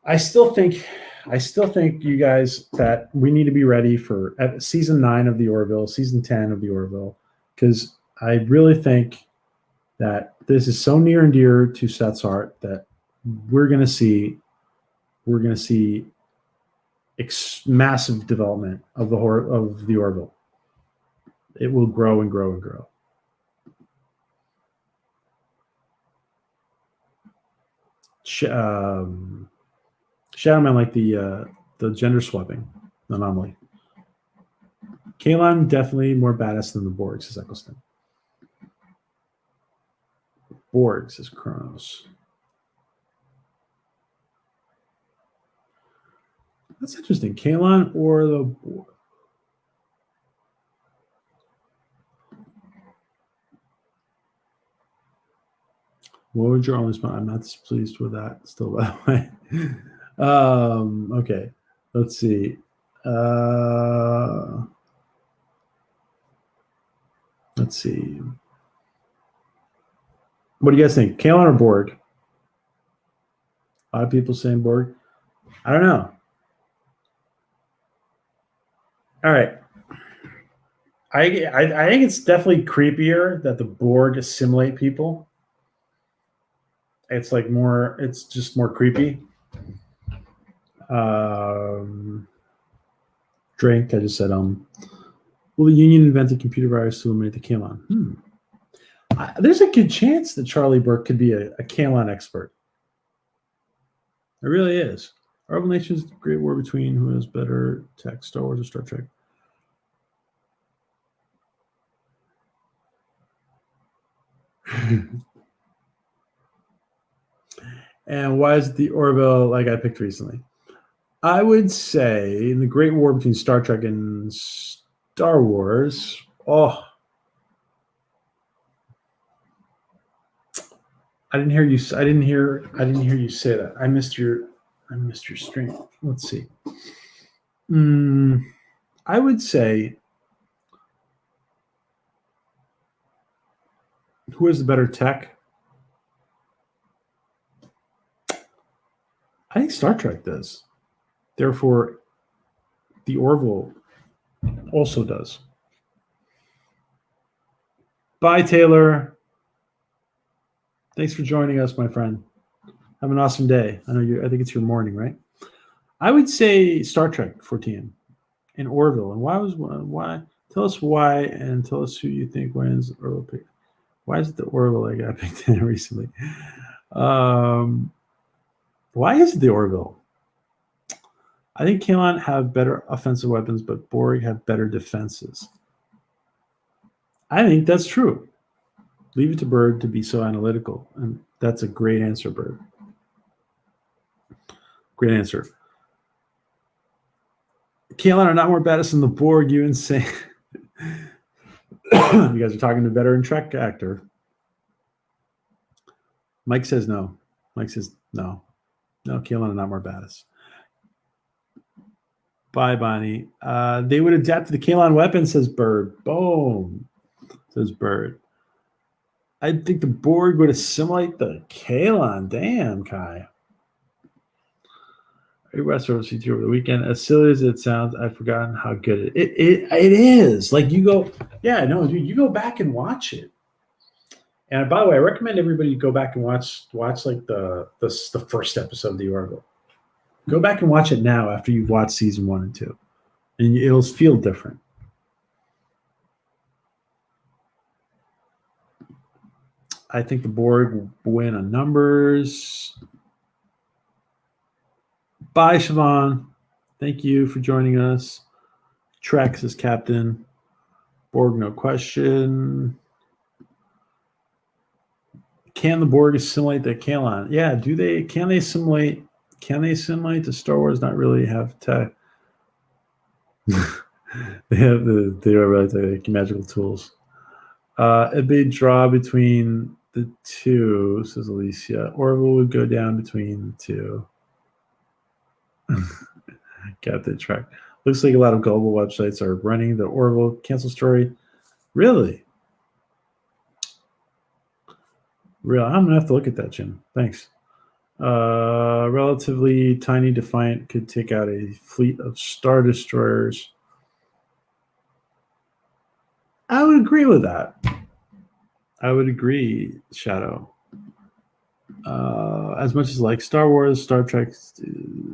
I still think you guys that we need to be ready for season 9 of the Orville, season 10 of the Orville, because I really think that this is so near and dear to Seth's heart that we're going to see massive development of the Orville. It will grow and grow and grow. Shadowman like the gender swapping anomaly. Kalan definitely more badass than the Borg, says Eccleston. Borg, says Kronos. That's interesting. Kalan or the Borg? What would your only spot? I'm not displeased with that still, by the way. Okay. Let's see. Let's see. What do you guys think? Kalan or Borg? A lot of people saying Borg. I don't know. All right. I think it's definitely creepier that the Borg assimilate people. It's like more. It's just more creepy. Drink. I just said. Will the Union invent a computer virus to eliminate the Kalan? There's a good chance that Charlie Burke could be a Kalan expert. There really is. Our nation's great war between who has better tech, Star Wars or Star Trek. And why is the Orville like I picked recently? I would say in the great war between Star Trek and Star Wars. Oh, I didn't hear you. I didn't hear you say that. I missed your stream. Let's see. I would say who has the better tech? I think Star Trek does. Therefore, the Orville also does. Bye, Taylor. Thanks for joining us, my friend. Have an awesome day. I think it's your morning, right? I would say Star Trek 14 and Orville. And why? Tell us why and tell us who you think wins Orville pick. Why is it the Orville I got picked in recently? Why is it the Orville? I think Kalon have better offensive weapons, but Borg have better defenses. I think that's true. Leave it to Bird to be so analytical. And that's a great answer, Bird. Great answer. Kalon are not more badass than the Borg, you insane. You guys are talking to veteran Trek actor. Mike says no. Mike says no. No, Kalon are not more badass. Bye, Bonnie. They would adapt to the Kalon weapon, says Bird. Boom, says Bird. I think the Borg would assimilate the Kalon. Damn, Kai. I watched CT over the weekend. As silly as it sounds, I've forgotten how good it is. Like you go, yeah, no, dude, you go back and watch it. And by the way, I recommend everybody go back and watch like the first episode of the Orville. Go back and watch it now after you've watched season 1 and 2, and it'll feel different. I think the Borg will win on numbers. Bye, Siobhan. Thank you for joining us. Trex is captain. Borg, no question. Can the Borg assimilate the Kalon? Yeah, do they? Can they assimilate? Can they assimilate to Star Wars? Not really have tech. They don't really have magical tools. A big draw between the two, says Alicia. Orville would go down between the two. Got the track. Looks like a lot of global websites are running the Orville cancel story. Really? Real? I'm gonna have to look at that, Jim. Thanks. Relatively tiny Defiant could take out a fleet of Star Destroyers. I would agree with that. I would agree, Shadow. As much as like Star Wars, Star Trek,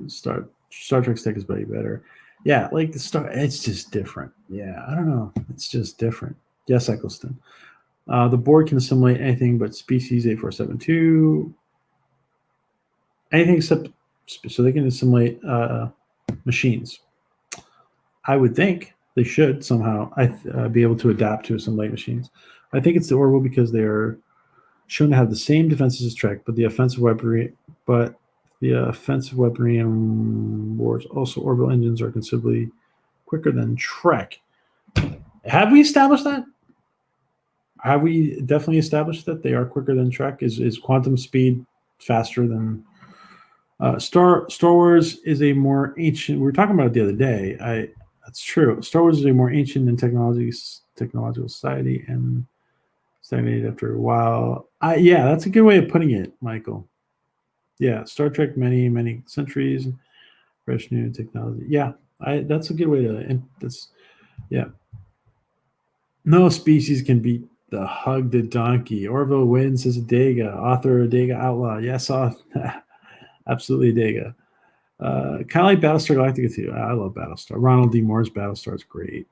Star Trek's tech is way better. Yeah, like the Star, it's just different. Yeah, I don't know. It's just different. Yes, Eccleston. The Borg can assimilate anything but species 8472. Anything except, so they can assimilate machines. I would think they should somehow be able to adapt to assimilate machines. I think it's the Orville because they are shown to have the same defenses as Trek, but the offensive weaponry, and wars also Orville engines are considerably quicker than Trek. Have we established that? Have we definitely established that they are quicker than Trek? Is quantum speed faster than Star Wars is a more ancient. We were talking about it the other day. That's true. Star Wars is a more ancient than technological society and stagnated after a while. Yeah, that's a good way of putting it, Michael. Yeah, Star Trek, many centuries, fresh new technology. Yeah, that's a good way to. Yeah. No species can beat the hug the donkey. Orville wins as a Dega, author of Dega Outlaw. Yes, absolutely Dega. Kind of like Battlestar Galactica too. I love Battlestar. Ronald D. Moore's Battlestar is great.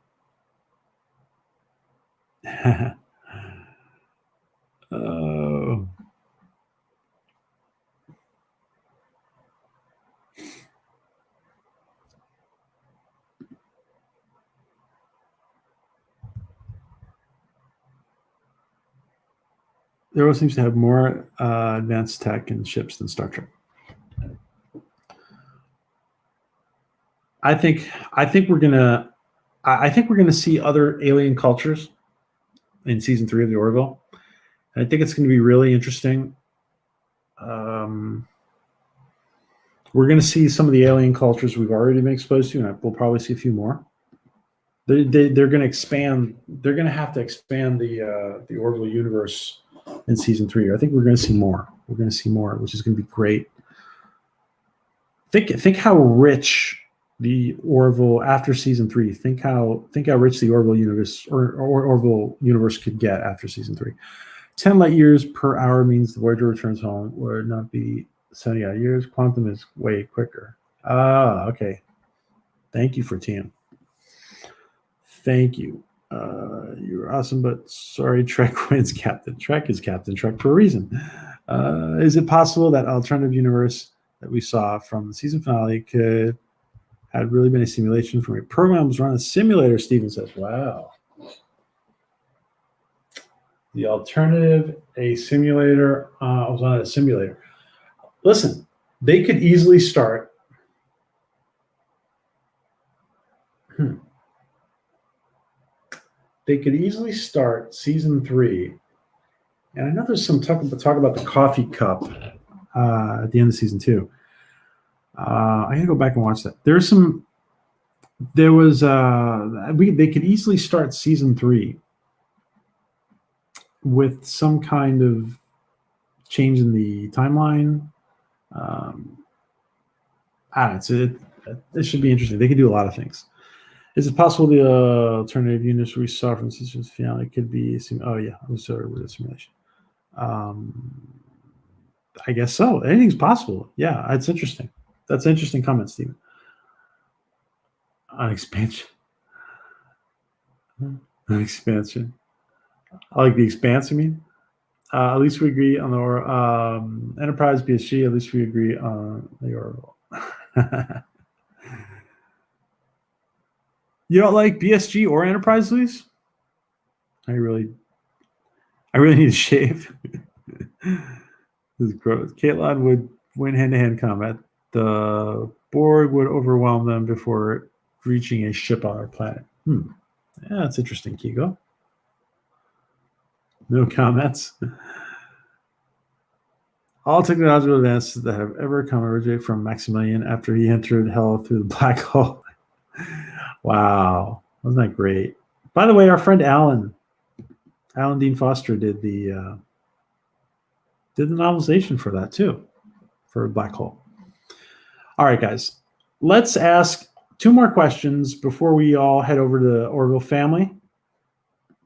There always seems to have more advanced tech and ships than Star Trek. I think we're gonna see other alien cultures in season 3 of the Orville. And I think it's going to be really interesting. We're going to see some of the alien cultures we've already been exposed to, and we'll probably see a few more. They're going to expand. They're going to have to expand the Orville universe in season 3. I think we're going to see more. We're going to see more, which is going to be great. Think how rich the Orville after season 3. Think how rich the Orville universe or Orville universe could get after season 3. 10 light years per hour means the Voyager returns home would not be 70 odd years. Quantum is way quicker. Okay. Thank you for TM. Thank you. You're awesome, but sorry, Trek wins Captain. Trek is Captain Trek for a reason. Is it possible that alternative universe that we saw from the season finale could had really been a simulation from a program that was run a simulator? Steven says, wow. The alternative, a simulator, was on a simulator. Listen, they could easily start. They could easily start season 3. And I know there's some talk about the coffee cup at the end of season 2. I gotta go back and watch that. They could easily start season 3 with some kind of change in the timeline. It should be interesting. They could do a lot of things. Is it possible the alternative units we saw from season's finale could be? Oh yeah, I'm sorry with a simulation. I guess so. Anything's possible. Yeah, it's interesting. That's an interesting comment, Stephen. On expansion. On expansion. I like the expanse, you mean? At least we agree on the Enterprise BSG. At least we agree on the Orbital. You don't like BSG or Enterprise, Luis? I really need to shave. This is gross. Caitlin would win hand-to-hand combat. The Borg would overwhelm them before reaching a ship on our planet. Yeah, that's interesting, Kigo. No comments. All technological advances that have ever come originate from Maximilian after he entered hell through the black hole. Wow. Wasn't that great? By the way, our friend Alan Dean Foster did the novelization for that too, for Black Hole. All right, guys. Let's ask 2 more questions before we all head over to the Orville family.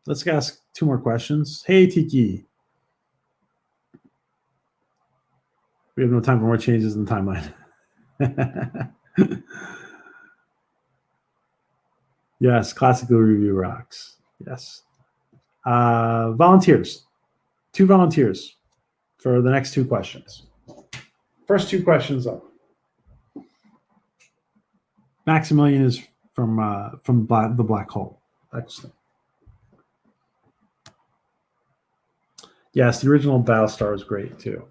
Let's ask 2 more questions. Hey, Tiki. We have no time for more changes in the timeline. Yes, classical review rocks. Yes. Volunteers. 2 volunteers for the next 2 questions. First 2 questions up. Maximilian is from the black hole. Excellent. Yes, the original Battlestar was great too.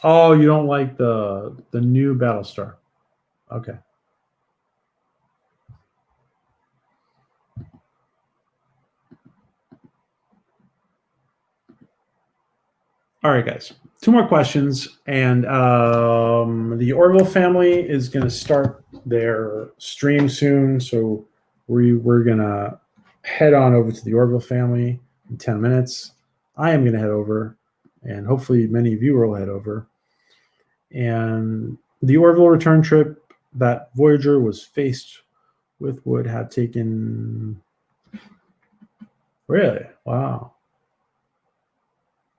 Oh, you don't like the new Battlestar? Okay. All right, guys. 2 more questions, and the Orville family is going to start their stream soon, so we're going to head on over to the Orville family in 10 minutes. I am going to head over, and hopefully many of you will head over. And the Orville return trip that Voyager was faced with would have taken... Really? Wow.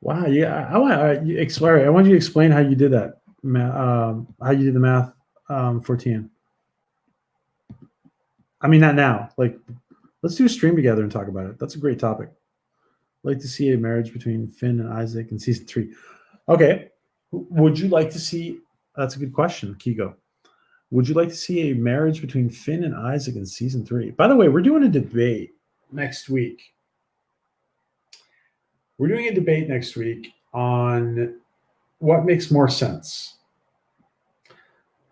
Wow, yeah. I want you to explain how you did that, how you did the math for TN. I mean, not now. Like, let's do a stream together and talk about it. That's a great topic. I'd like to see a marriage between Finn and Isaac in season 3. Okay. Would you like to see... That's a good question, Kigo. Would you like to see a marriage between Finn and Isaac in season 3? By the way, we're doing a debate next week. We're doing a debate next week on what makes more sense.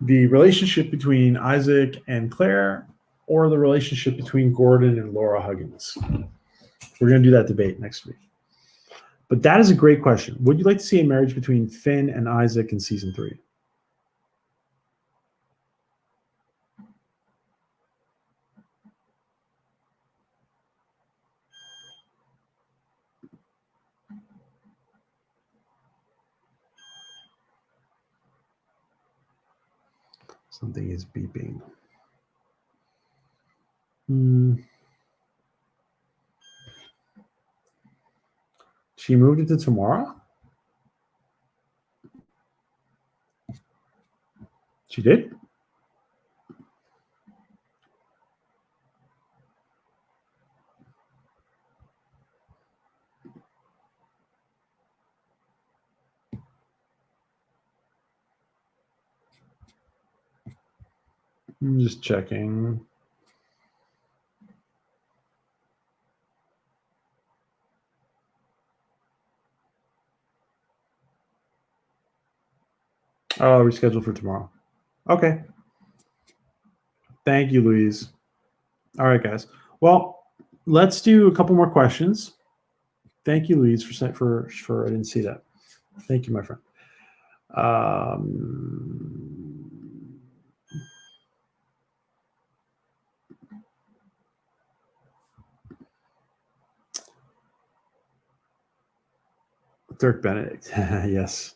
The relationship between Isaac and Claire, or the relationship between Gordon and Laura Huggins. We're going to do that debate next week. But that is a great question. Would you like to see a marriage between Finn and Isaac in season 3? Something is beeping. She moved it to tomorrow? She did? I'm just checking. Oh, rescheduled for tomorrow. Okay. Thank you, Louise. All right, guys. Well, let's do a couple more questions. Thank you, Louise, for I didn't see that. Thank you, my friend. Dirk Benedict. Yes.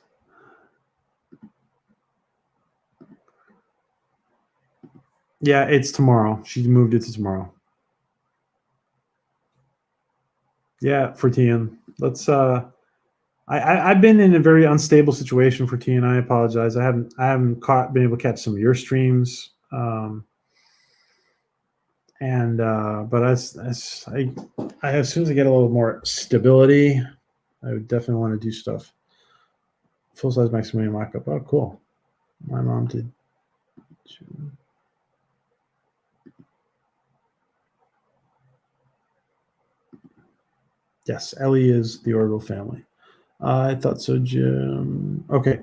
Yeah, it's tomorrow. She moved it to tomorrow. Yeah, for Tian. Let's I've been in a very unstable situation for Tian. I apologize. I haven't been able to catch some of your streams. And but as soon as I get a little more stability, I would definitely want to do stuff. Full size Maximilian lockup. Oh, cool. My mom did. Yes, Ellie is the Orville family. I thought so, Jim. Okay.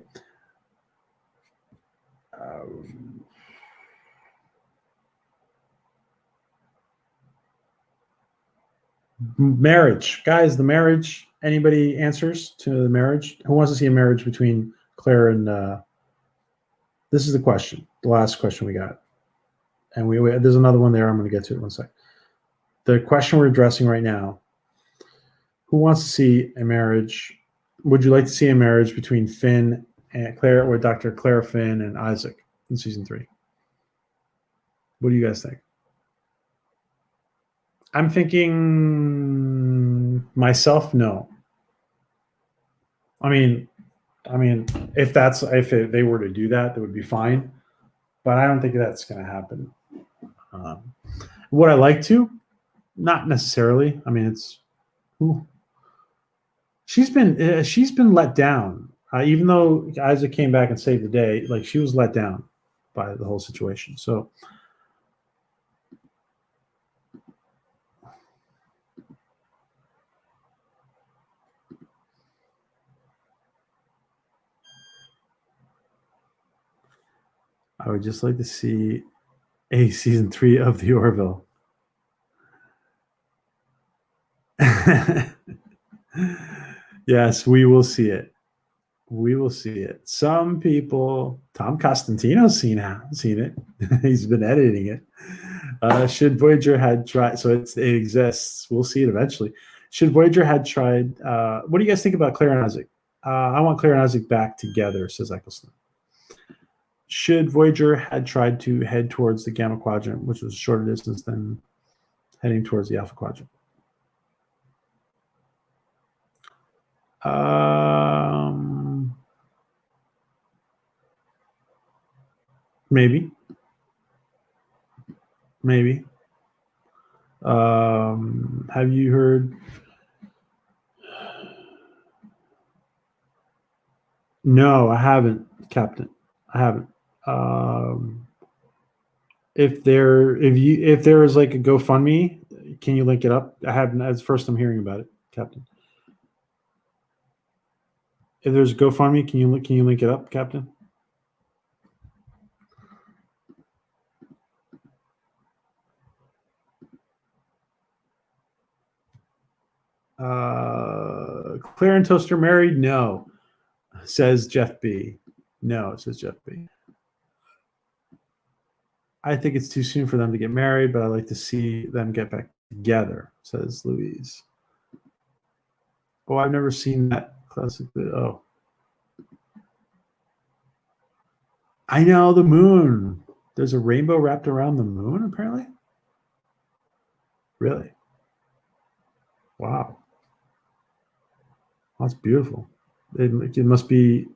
Marriage, guys. The marriage. Anybody answers to the marriage? Who wants to see a marriage between Claire and? This is the question. The last question we got, and we there's another one there. I'm going to get to it in 1 sec. The question we're addressing right now. Who wants to see a marriage? Would you like to see a marriage between Finn and Claire, or Dr. Claire Finn and Isaac in season 3? What do you guys think? I'm thinking myself, no. I mean, if they were to do that, that would be fine. But I don't think that's going to happen. Would I like to? Not necessarily. I mean, it's. Ooh. She's been let down, even though Isaac came back and saved the day. Like, she was let down by the whole situation. So. I would just like to see a season 3 of the Orville. Yes, we will see it. We will see it. Some people, Tom Costantino's seen it. He's been editing it. Should Voyager had tried, so it exists. We'll see it eventually. Should Voyager had tried, what do you guys think about Claire and Isaac? I want Claire and Isaac back together, says Eccleston. Should Voyager had tried to head towards the Gamma Quadrant, which was a shorter distance than heading towards the Alpha Quadrant? Maybe. Have you heard? No, I haven't, Captain. I haven't. If there is like a GoFundMe, can you link it up? I haven't. That's the first I'm hearing about it, Captain. If there's a GoFundMe, can you link it up, Captain? Claire and Toaster married? No, says Jeff B. No, says Jeff B. I think it's too soon for them to get married, but I like to see them get back together, says Louise. Oh, I've never seen that classic. Oh, I know, the moon. There's a rainbow wrapped around the moon, apparently. Really? Wow. That's beautiful. It must be.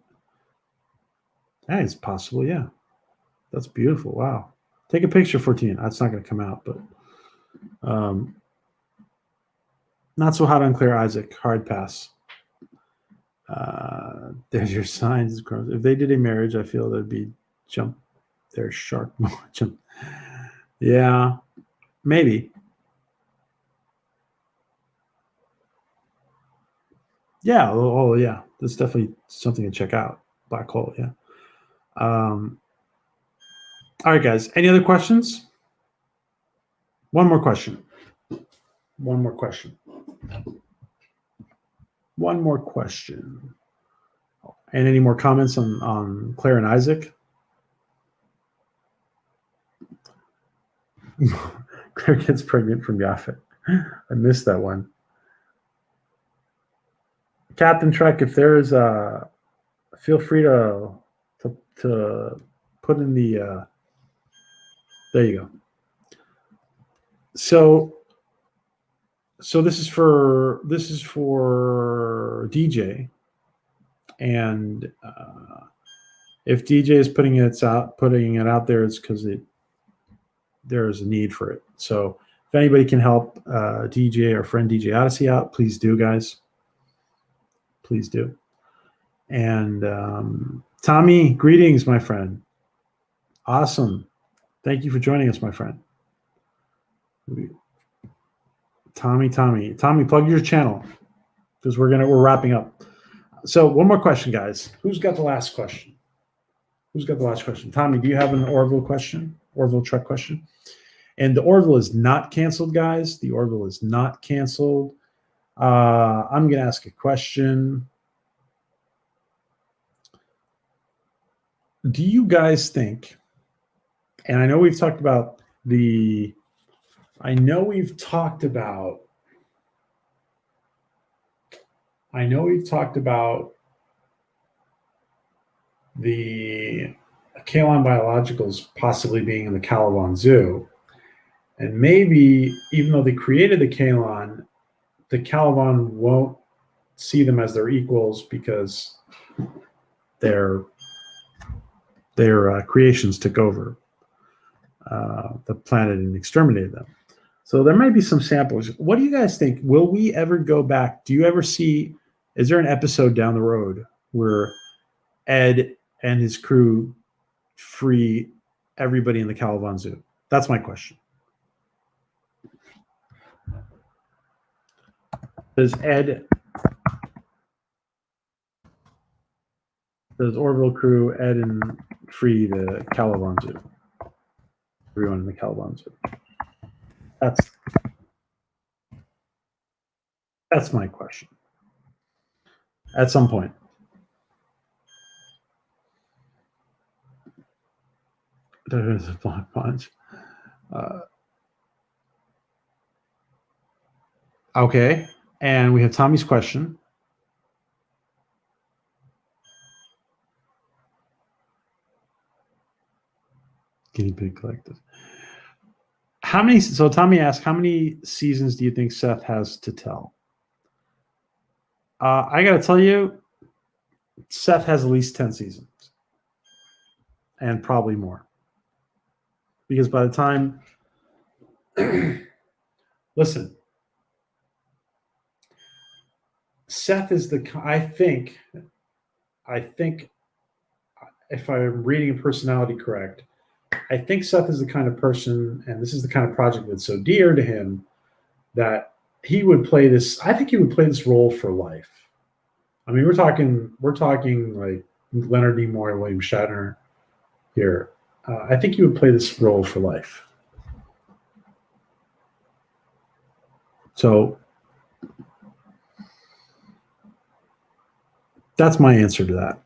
Yeah, it's possible. Yeah, that's beautiful. Wow. Take a picture, 14. That's not going to come out, but not so hot on Claire Isaac. Hard pass. There's your signs. If they did a marriage, I feel there'd be jump their shark. Jump. Yeah, maybe. Yeah. Oh, yeah. That's definitely something to check out. Black hole. Yeah. All right, guys. Any other questions? One more question. One more question. One more question. And any more comments on Claire and Isaac? Claire gets pregnant from Yaphet. I missed that one. Captain Trek, if there is feel free to put in the there you go. So this is for DJ, and if DJ is putting it out there, it's because there's a need for it. So if anybody can help DJ or friend DJ Odyssey out, please do, guys. Please do. And Tommy, greetings, my friend. Awesome. Thank you for joining us, my friend. Tommy, plug your channel because we're wrapping up. So one more question, guys. Who's got the last question? Tommy, do you have an Orville question? Orville Trek question? And the Orville is not canceled, guys. The Orville is not canceled. I'm going to ask a question. Do you guys think, and I know we've talked about the Kaline Biologicals possibly being in the Caliban Zoo. And maybe, even though they created the Caliban won't see them as their equals because their creations took over the planet and exterminated them. So there might be some samples. What do you guys think? Will we ever go back? Do you ever see, is there an episode down the road where Ed and his crew free everybody in the Caliban Zoo? That's my question. Does Orville crew Ed and free the Caliban Zoo? Everyone in the Caliban Zoo. That's my question. At some point. There is a block punch. Okay. And we have Tommy's question. Guinea pig collective. So Tommy asked, how many seasons do you think Seth has to tell? I got to tell you, Seth has at least 10 seasons. And probably more. Because by the time... Listen. Seth is I think, if I'm reading a personality correct, I think Seth is the kind of person, and this is the kind of project that's so dear to him, that he would play this. I think he would play this role for life. I mean, we're talking like Leonard Nimoy, William Shatner here. I think he would play this role for life. So that's my answer to that.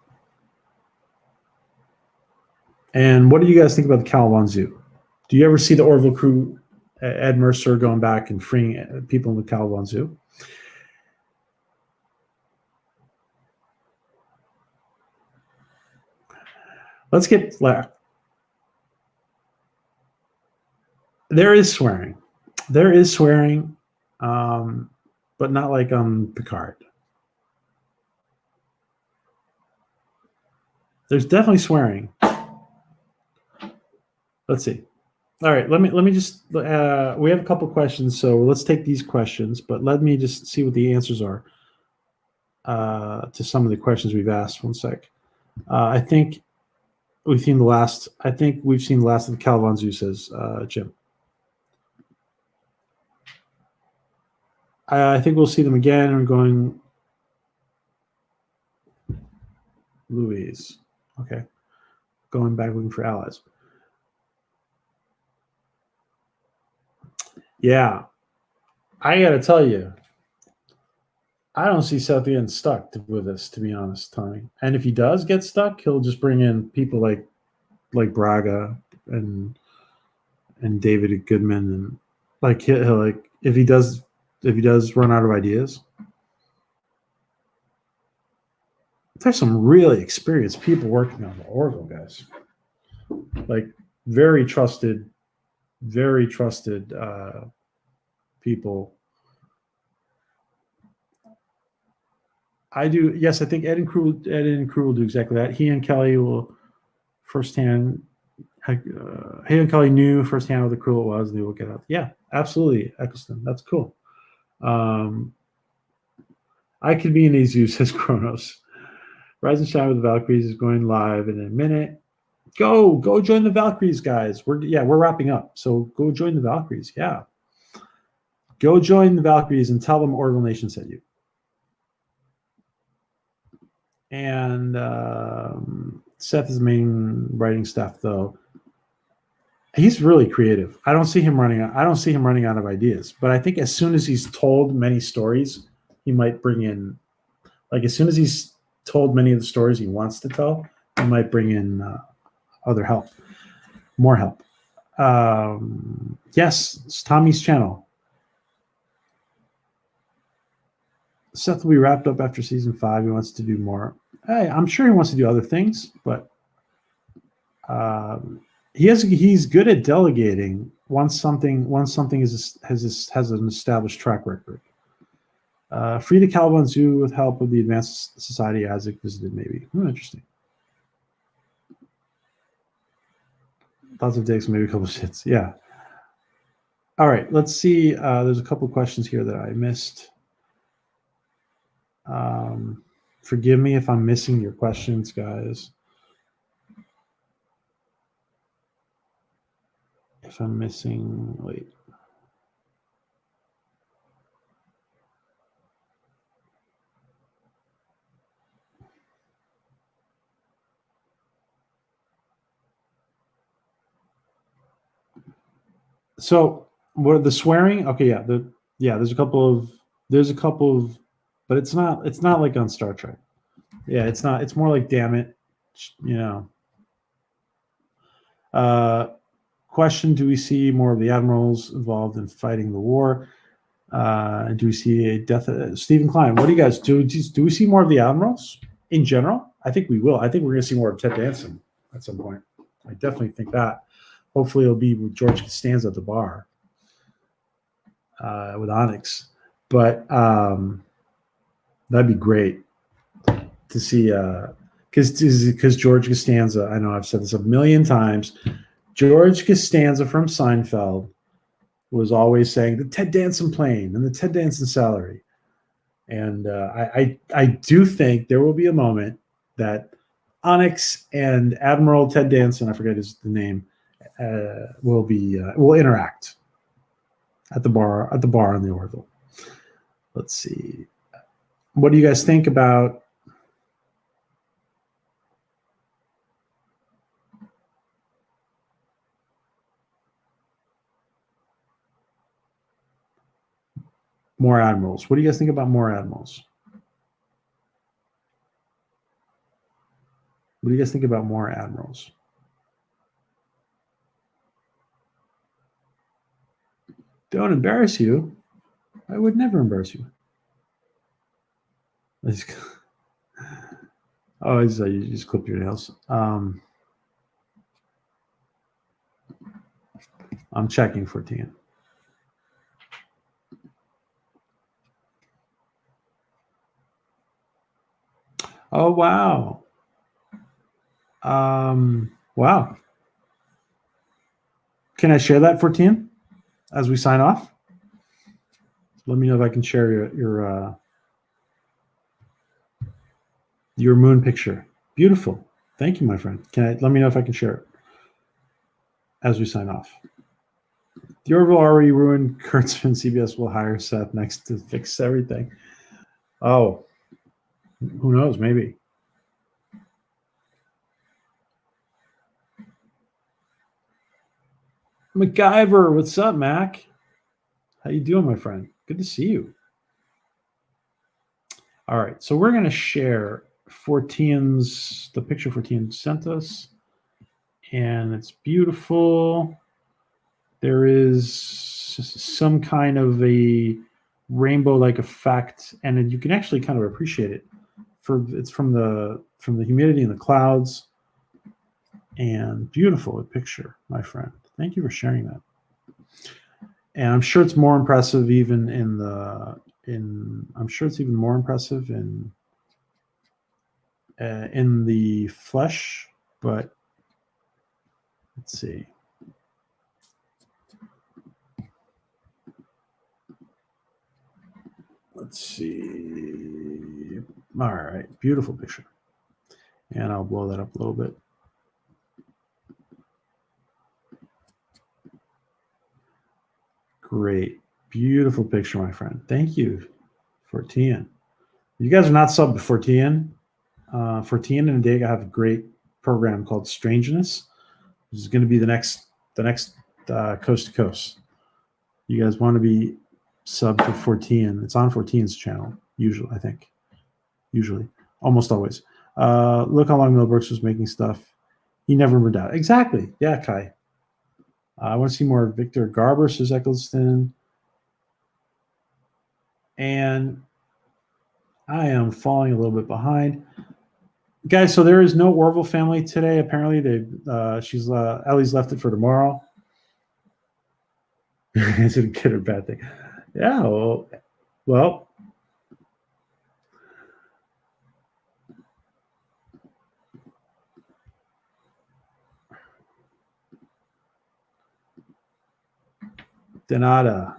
And what do you guys think about the Caliban Zoo? Do you ever see the Orville crew, Ed Mercer, going back and freeing people in the Caliban Zoo? Let's get... There is swearing. But not like on Picard. There's definitely swearing. Let's see. All right, let me just. We have a couple questions, so let's take these questions. But let me just see what the answers are to some of the questions we've asked. One sec. I think we've seen the last of the Caliban Zoo, says Jim. I think we'll see them again. I'm going Louise. Okay. Going back looking for allies. Yeah. I got to tell you, I don't see Seth getting stuck with this, to be honest, Tommy. And if he does get stuck, he'll just bring in people like Braga and David Goodman, and like he'll like if he does run out of ideas. There's some really experienced people working on the Orville, guys. Like very trusted people. I do. Yes, I think Ed and crew will do exactly that. He and Kelly will firsthand. He and Kelly knew firsthand what the crew it was. They will get out. Yeah, absolutely, Eccleston. That's cool. I could be in Izu, says Kronos. Rise and Shine with the Valkyries is going live in a minute. Go join the Valkyries, guys. We're wrapping up. So go join the Valkyries. Yeah. Go join the Valkyries and tell them Orville Nation sent you. And Seth is main writing staff, though. He's really creative. I don't see him running out of ideas. But I think as soon as he's told many stories, he might bring in, like as soon as he's told many of the stories he wants to tell, he might bring in other help, more help. Yes, it's Tommy's channel. Seth will be wrapped up after season 5. He wants to do more. Hey, I'm sure he wants to do other things, but he's good at delegating once something has an established track record. Free the Caliban Zoo with help of the Advanced Society Isaac visited, maybe. Interesting. Lots of dicks, maybe a couple of shits. Yeah. All right, let's see. There's a couple questions here that I missed. Forgive me if I'm missing your questions, guys. If I'm missing, wait. So, what are the swearing? Okay, yeah, there's a couple of, but it's not like on Star Trek. Yeah, it's not. It's more like, damn it, you know. Question: do we see more of the admirals involved in fighting the war? Do we see a death? Stephen Klein, what do you guys do? Do we see more of the admirals in general? I think we will. I think we're going to see more of Ted Danson at some point. I definitely think that. Hopefully, it'll be with George Costanza at the bar with Onyx. But that'd be great to see. Because George Costanza, I know I've said this a million times. George Costanza from Seinfeld was always saying the Ted Danson plane and the Ted Danson salary. And I do think there will be a moment that Onyx and Admiral Ted Danson, I forget the name, will interact at the bar on the Orville. Let's see. What do you guys think about more admirals? What do you guys think about more admirals? What do you guys think about more admirals? Don't embarrass you. I would never embarrass you. Oh, you just clipped your nails. I'm checking for Tian. Oh, wow. Wow. Can I share that for Tian as we sign off? Let me know if I can share your moon picture. Beautiful. Thank you, my friend. Let me know if I can share it as we sign off. The Orville already ruined Kurtzman. CBS will hire Seth next to fix everything. Oh, who knows? Maybe. MacGyver, what's up, Mac? How you doing, my friend? Good to see you. All right, so we're going to share the picture Fortian sent us, and it's beautiful. There is some kind of a rainbow-like effect, and you can actually kind of appreciate it. It's from the humidity in the clouds, and beautiful picture, my friend. Thank you for sharing that. And I'm sure it's more impressive even I'm sure it's even more impressive in the flesh, but let's see. Let's see. All right, beautiful picture. And I'll blow that up a little bit. Great. Beautiful picture, my friend. Thank you, Fortian. You guys are not subbed to Fortian. Fortian and Dega have a great program called Strangeness, which is going to be the next Coast to Coast. You guys want to be subbed to Fortian. It's on Fortian's channel, usually, I think. Usually. Almost always. Look how long Mel Brooks was making stuff. He never moved out. Exactly. Yeah, Kai. I want to see more Victor Garber, says Eccleston. And I am falling a little bit behind. Guys, so there is no Orville family today. Apparently, Ellie's left it for tomorrow. Is it a good or bad thing? Yeah, well. Denada.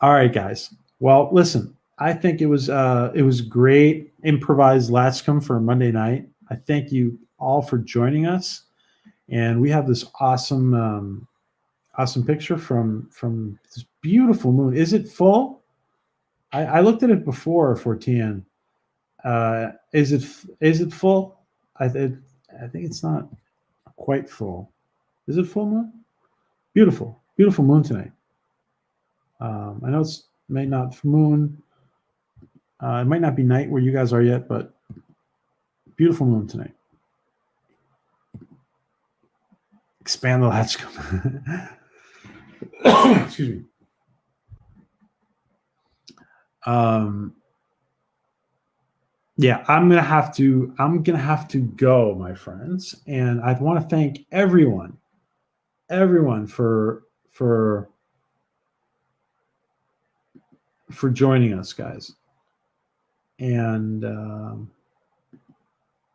All right, guys. Well, listen. I think it was great improvised Latchkum for Monday night. I thank you all for joining us, and we have this awesome picture from this beautiful moon. Is it full? I looked at it before, Fortian. Is it full? I think it's not quite full. Is it full moon? Beautiful moon tonight. I know it's may not moon. It might not be night where you guys are yet, but beautiful moon tonight. Expand the Latchkum. Excuse me. Yeah, I'm gonna have to go, my friends, and I want to thank everyone for joining us, guys. And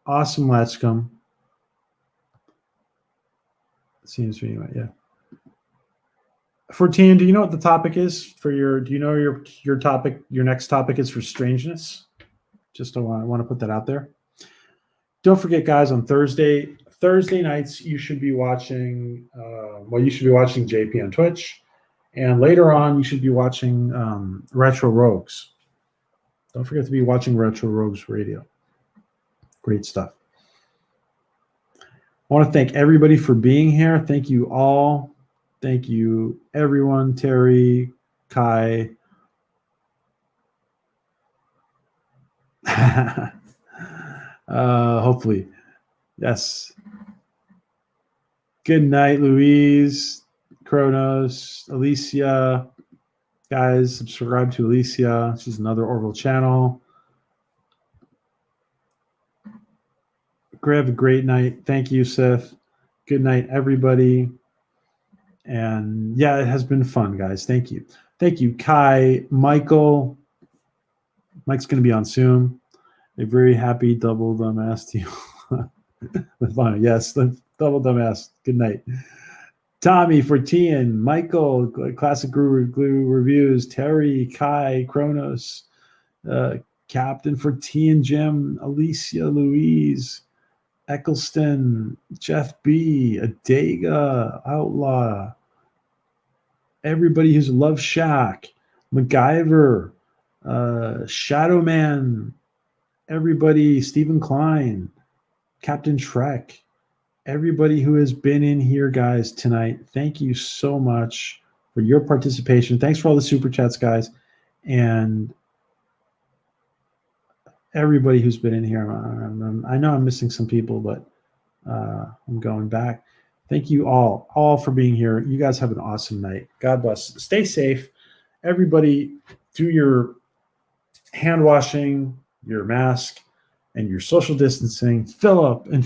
awesome Latchkum. Seems to be anyway, yeah. Fortian, do you know what the topic is for your? Do you know your topic? Your next topic is for strangeness. Just I want to put that out there. Don't forget, guys, on Thursday nights you should be watching. You should be watching JP on Twitch, and later on you should be watching Retro Rogues. Don't forget to be watching Retro Rogues Radio. Great stuff. I want to thank everybody for being here. Thank you all. Thank you, everyone. Terry, Kai. Hopefully. Yes. Good night, Louise, Kronos, Alicia. Guys, subscribe to Alicia. She's another Orville channel. Have a great night. Thank you, Seth. Good night, everybody. And yeah, it has been fun, guys. Thank you. Thank you, Kai, Michael. Mike's going to be on soon. A very happy double dumbass to you. Yes, double dumbass. Good night. Tommy, Fortian, Michael, Classic Glue Reviews, Terry, Kai, Kronos, Captain Fortian, Jim, Alicia, Louise, Eccleston, Jeff B, Adega, Outlaw, everybody who's Love Shack, MacGyver, Shadow Man, everybody, Stephen Klein, Captain Shrek, everybody who has been in here, guys, tonight. Thank you so much for your participation. Thanks for all the super chats, guys. And everybody who's been in here. I know I'm missing some people, but I'm going back. Thank you all for being here. You guys have an awesome night. God bless. Stay safe. Everybody, do your hand washing, your mask, and your social distancing. Philip, I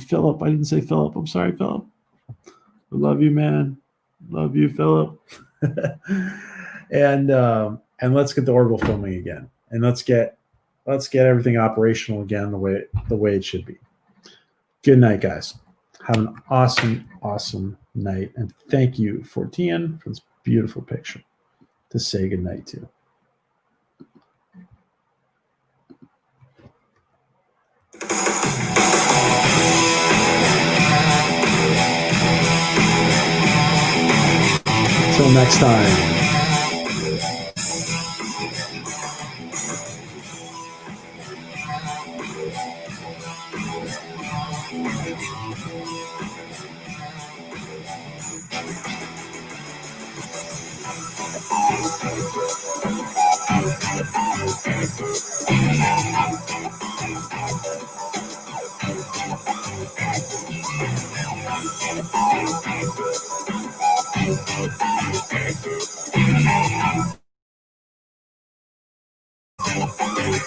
didn't say Philip. I'm sorry, Philip. I love you, man. Love you, Philip. and let's get the Orville filming again, and let's get everything operational again the way it should be. Good night, guys. Have an awesome night, and thank you for Tian for this beautiful picture to say good night to. Until next time.